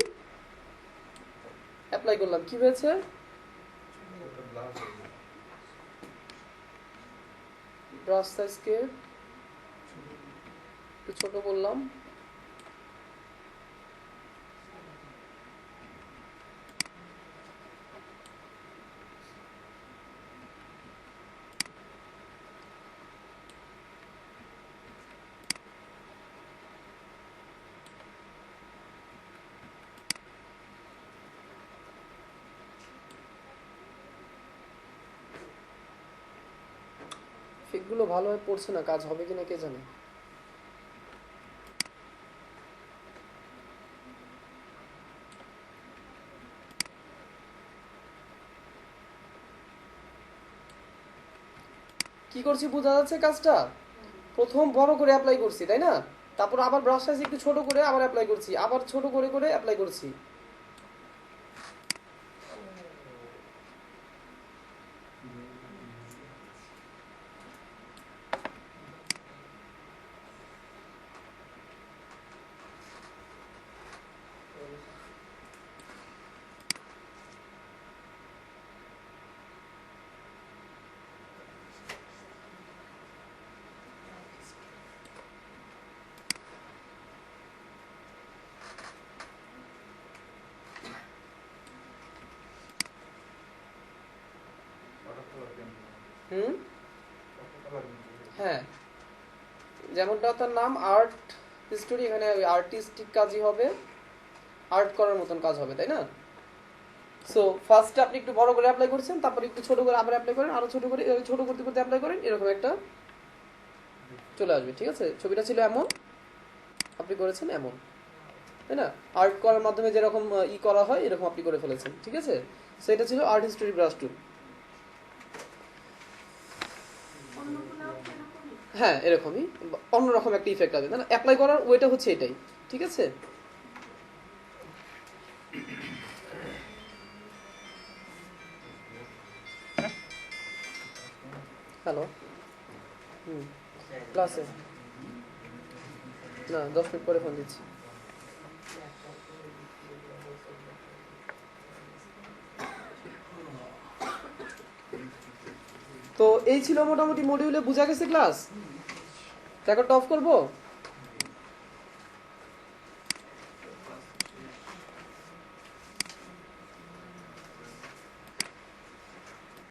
অ্যাপ্লাই করলাম। কি হয়েছে? ব্রাশ সাইজকে একটু ছোট করলাম। ফিকগুলো ভালোভাবে পড়ছে না, কাজ হবে কিনা কে জানে। কি করছি বোঝা যাচ্ছে কাজটা? প্রথম বড় করে অ্যাপ্লাই করছি, তাই না? তারপর আবার ব্রাশ সাইজ একটু ছোট করে আবার অ্যাপ্লাই করছি, আবার ছোট করে করে অ্যাপ্লাই করছি। হুম, হ্যাঁ, যেমনটা তার নাম আর্ট হিস্টোরি, এখানে আর্টিস্টিক কাজই হবে, আর্ট করার মতন কাজ হবে, তাই না? সো ফার্স্টে আপনি একটু বড় করে অ্যাপ্লাই করছেন, তারপর একটু ছোট করে আবার অ্যাপ্লাই করেন, আরো ছোট করে, ছোট করতে করতে অ্যাপ্লাই করেন, এরকম একটা চলে আসবে। ঠিক আছে? ছবিটা ছিল এমন, আপনি করেছেন এমন, তাই না? আর্ট করার মাধ্যমে যেরকম ই করা হয় এরকম আপনি করে ফেলেছেন। ঠিক আছে? সো এটা ছিল আর্ট হিস্টোরি ব্রাশ টুল। অন্যগুলোও কি এরকমই? হ্যাঁ, এরকমই অন্যরকম একটা ইফেক্ট আসবে, তাই না? অ্যাপ্লাই করার ওয়েটা হচ্ছে এটাই। ঠিক আছে? হ্যালো, ক্লাসে না, 10 মিনিট পরে ফোন দিচ্ছি। তো এই ছিল মোটামুটি মডিউলে, বোঝা গেছে ক্লাস? রেকর্ডটা অফ করবো?